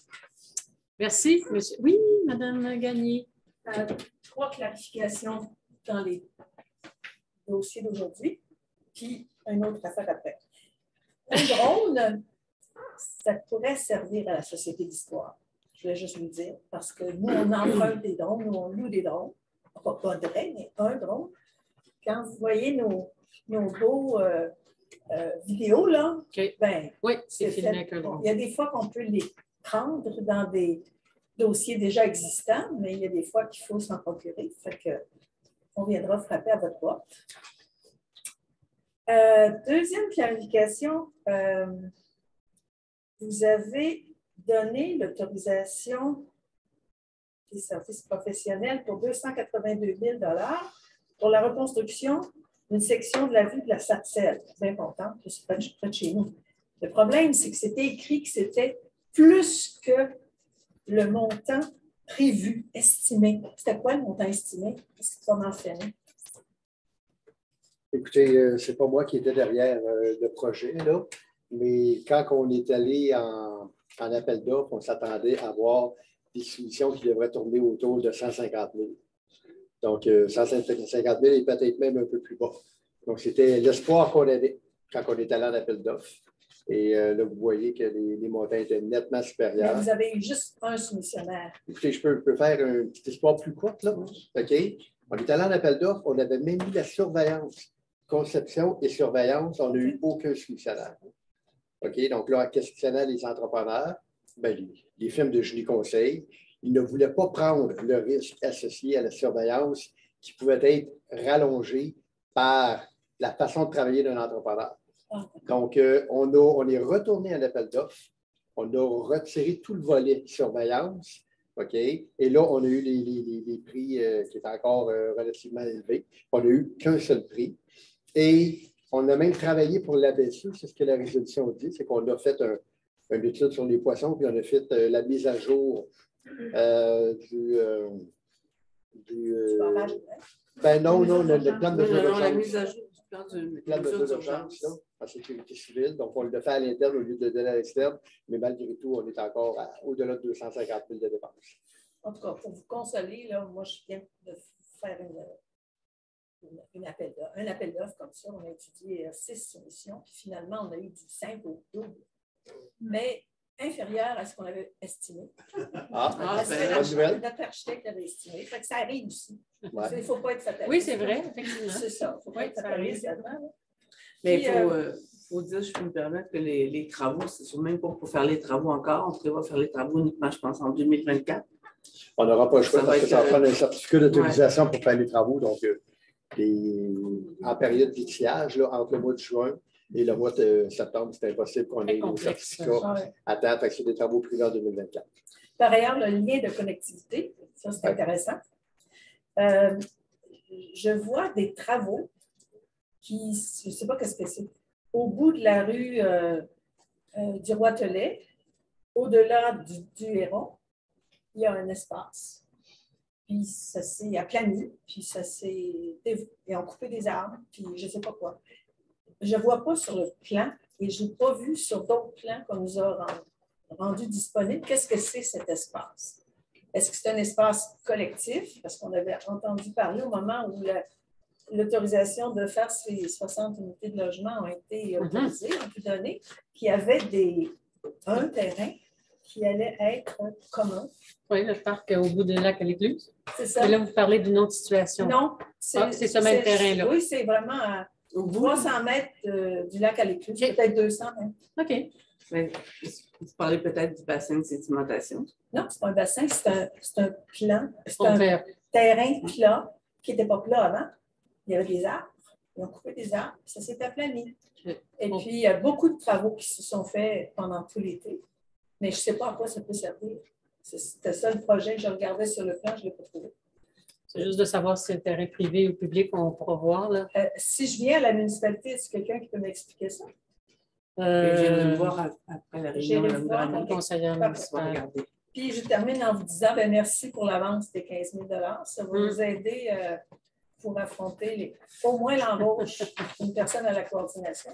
Merci, monsieur. Oui, Madame Gagné. 3 clarifications dans les dossiers d'aujourd'hui, puis une autre affaire après. Un drone, ça pourrait servir à la Société d'histoire. Je voulais juste vous dire, parce que nous, on emprunte des drones, nous, on loue des drones. Pas de vrai, mais un drone. Quand vous voyez nos beaux vidéos, là, ben, oui, c'est filmé avec un drone. Il y a des fois qu'on peut les prendre dans des dossiers déjà existants, mais il y a des fois qu'il faut s'en procurer. Fait que on viendra frapper à votre porte. Deuxième clarification, vous avez donné l'autorisation des services professionnels pour 282 000 pour la reconstruction d'une section de la vue de la Sarcelle. C'est important, c'est près de chez nous. Le problème, c'est que c'était écrit que c'était plus que le montant prévu, estimé. C'était quoi le montant estimé? Est-ce que tu vas mentionner? Écoutez, ce n'est pas moi qui étais derrière le projet, là, mais quand on est allé en appel d'offres, on s'attendait à avoir des soumissions qui devraient tourner autour de 150 000. Donc, 150 000 et peut-être même un peu plus bas. Donc, c'était l'espoir qu'on avait quand on est allé en appel d'offres. Et là, vous voyez que les montants étaient nettement supérieurs. Mais vous avez eu juste un soumissionnaire. Écoutez, je peux faire une petite histoire plus courte, là. OK? On est allé en appel d'offres, on avait même mis la surveillance. Conception et surveillance, on n'a eu aucun soumissionnaire. OK? Donc là, en questionnant les entrepreneurs, les firmes de génie conseil, ils ne voulaient pas prendre le risque associé à la surveillance qui pouvait être rallongé par la façon de travailler d'un entrepreneur. Donc, on est retourné à l'appel d'offres, on a retiré tout le volet surveillance, OK? Et là, on a eu les prix qui étaient encore relativement élevés. On n'a eu qu'un seul prix. Et on a même travaillé pour l'abaisser, c'est ce que la résolution dit, c'est qu'on a fait une étude sur les poissons, puis on a fait la mise à jour du non, le plan de mesure d'urgence. La mise à jour du plan de mesure d'urgence en sécurité civile. Donc, on le fait à l'interne au lieu de donner à l'externe, mais malgré tout, on est encore au-delà de 250 000 de dépenses. En tout cas, pour vous consoler, là, moi, je viens de faire un appel d'offres comme ça. On a étudié 6 soumissions, puis finalement, on a eu du 5 au double. mais inférieure à ce qu'on avait estimé. Notre architecte avait estimé. Fait que ça arrive aussi. Ouais. Il ne faut pas être fataliste. Oui, c'est vrai, effectivement. C'est ça. Il ne faut pas être fataliste là-dedans. Mais il faut dire, je peux me permettre que les travaux, c'est même pas pour faire les travaux encore. On prévoit faire les travaux uniquement, je pense, en 2024. On n'aura pas le choix parce que ça va prendre un certificat d'autorisation pour faire les travaux. Donc, en période d'outillage, entre le mois de juin et le mois de septembre, c'est impossible qu'on ait le certificat à temps. Fait que c'est des travaux privés en 2024. Par ailleurs, le lien de connectivité, ça c'est intéressant. Je vois des travaux qui, je ne sais pas ce que c'est, au bout de la rue du Roitelet, au-delà du Héron, il y a un espace. Puis ça s'est aplani, puis ça s'est... Ils ont coupé des arbres, puis je ne sais pas quoi. Je ne vois pas sur le plan, et je n'ai pas vu sur d'autres plans qu'on nous a rendu disponible. Qu'est-ce que c'est cet espace? Est-ce que c'est un espace collectif? Parce qu'on avait entendu parler au moment où l'autorisation de faire ces 60 unités de logement ont été autorisées, ont été données, qu'il y avait un terrain qui allait être commun. Oui, le parc au bout de lac à l'Écluse. C'est ça. Et là, vous parlez d'une autre situation. Non, c'est ce même terrain-là. Oui, c'est vraiment à 300 mètres du lac à l'Écluse, peut-être 200 même. OK. Mais vous parlez peut-être du bassin de sédimentation. Non, c'est pas un bassin, c'est un plan. C'est un terrain plat qui n'était pas plat avant. Il y avait des arbres. Ils ont coupé des arbres, ça s'est aplani. Et puis, il y a beaucoup de travaux qui se sont faits pendant tout l'été. Mais je ne sais pas à quoi ça peut servir. C'était ça le projet que je regardais sur le plan, je ne l'ai pas trouvé. C'est juste de savoir si c'est un terrain privé ou public qu'on pourra voir. Là. Si je viens à la municipalité, est-ce quelqu'un qui peut m'expliquer ça? J'irai me voir après la réunion. Le conseiller municipal. Puis je termine en vous disant merci pour l'avance des 15 000 $. Ça va nous aider pour affronter au moins l'embauche d'une personne à la coordination.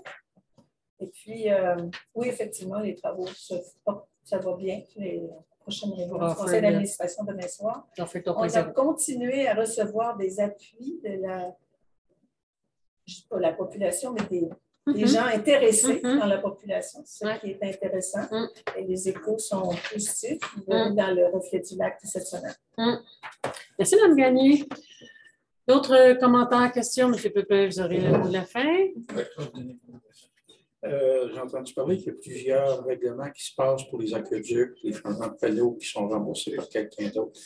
Et puis, oui, effectivement, les travaux ça va bien. Les prochaines réunions du conseil d'administration demain soir. On a continué à recevoir des appuis de pas la population, mais des gens intéressés dans la population. C'est ça qui est intéressant. Et les échos sont positifs. Ils vont dans le reflet du lac de cette semaine. Merci, Mme Gagné. D'autres commentaires, questions? M. Pépin, vous aurez le mot de la fin. J'ai entendu parler qu'il y a plusieurs règlements qui se passent pour les aqueducs, les changements de panneaux qui sont remboursés par quelqu'un d'autre.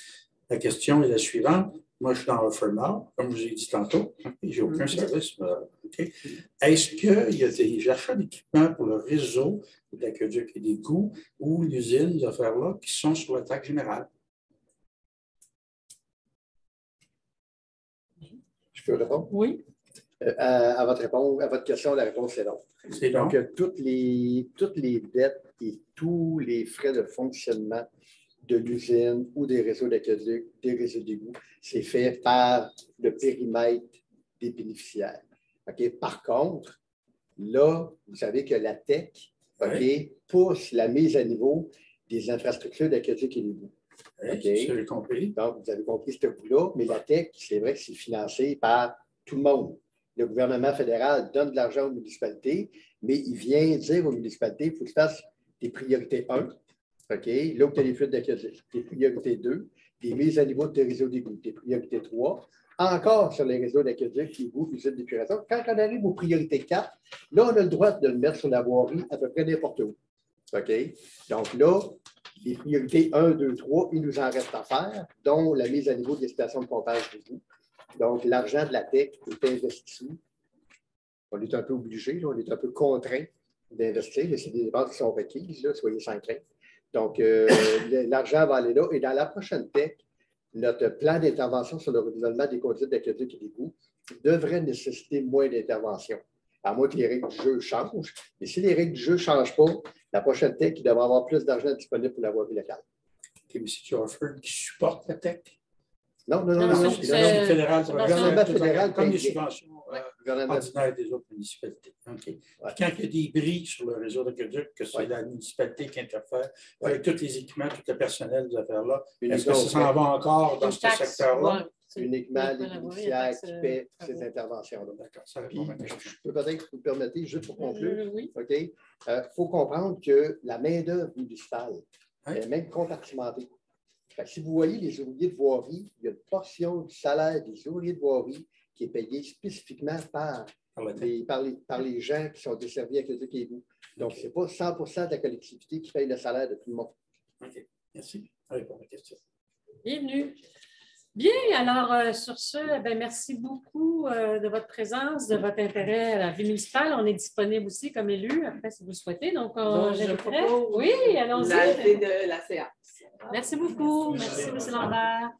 La question est la suivante. Moi, je suis dans Offernor, comme je vous ai dit tantôt, et je n'ai aucun service. Okay. Est-ce qu'il y a des achats d'équipements pour le réseau d'aqueducs et d'égouts ou l'usine, des affaires-là, qui sont sur la taxe générale? Je peux répondre? Oui. À votre question, la réponse est non. Donc, toutes les dettes et tous les frais de fonctionnement de l'usine ou des réseaux d'aqueduc, des réseaux d'égouts, c'est fait par le périmètre des bénéficiaires. Okay? Par contre, là, vous savez que la TEC pousse la mise à niveau des infrastructures d'aqueduc et d'égouts. Okay? J'ai compris. Donc, vous avez compris ce bout-là, mais la TEC, c'est vrai que c'est financé par tout le monde. Le gouvernement fédéral donne de l'argent aux municipalités, mais il vient dire aux municipalités, il faut que tu fasses des priorités 1, okay? Là où tu as les fuites d'aqueduc, des priorités 2, des mises à niveau de tes réseaux d'égouts, des priorités 3, encore sur les réseaux d'aqueduc, égouts, usines d'épuration. Quand on arrive aux priorités 4, là, on a le droit de le mettre sur la voirie à peu près n'importe où. Okay? Donc là, les priorités 1, 2, 3, il nous en reste à faire, dont la mise à niveau des stations de pompage d'égouts. Donc, l'argent de la TEC est investi. On est un peu obligé, on est un peu contraint d'investir, mais c'est des dépenses qui sont requises, là, soyez sans crainte. Donc, l'argent va aller là. Et dans la prochaine TEC, notre plan d'intervention sur le renouvellement des conduites d'aqueduc et d'égouts devrait nécessiter moins d'intervention, à moins que les règles du jeu changent. Mais si les règles du jeu ne changent pas, la prochaine TEC, il devrait avoir plus d'argent disponible pour la voirie locale. OK, mais c'est Offord qui supporte la TEC? Non, c'est le gouvernement fédéral, comme les subventions ordinaires des autres municipalités. Okay. Quand il y a des bris sur le réseau d'aqueduc, que c'est la municipalité qui interfère avec tous les équipements, tout le personnel des affaires-là, est-ce que ça s'en va encore dans ce secteur-là? uniquement les bénéficiaires qui paient ces interventions-là. D'accord, ça Puis, répond à ma question. je peux peut-être vous permettre, juste pour conclure, oui. OK? Faut comprendre que la main-d'œuvre municipale est même compartimentée. Fait que si vous voyez les ouvriers de voirie, il y a une portion du salaire des ouvriers de voirie qui est payée spécifiquement par les gens qui sont desservis avec le TQI. Donc, ce n'est pas 100% de la collectivité qui paye le salaire de tout le monde. OK, merci. Ça répond à ma question. Bienvenue. Bien, alors sur ce, merci beaucoup de votre présence, de votre intérêt à la vie municipale. On est disponible aussi comme élu, après si vous le souhaitez. Donc, je propose oui, allons-y. la levée de la séance. Merci beaucoup. Merci, M. Lambert.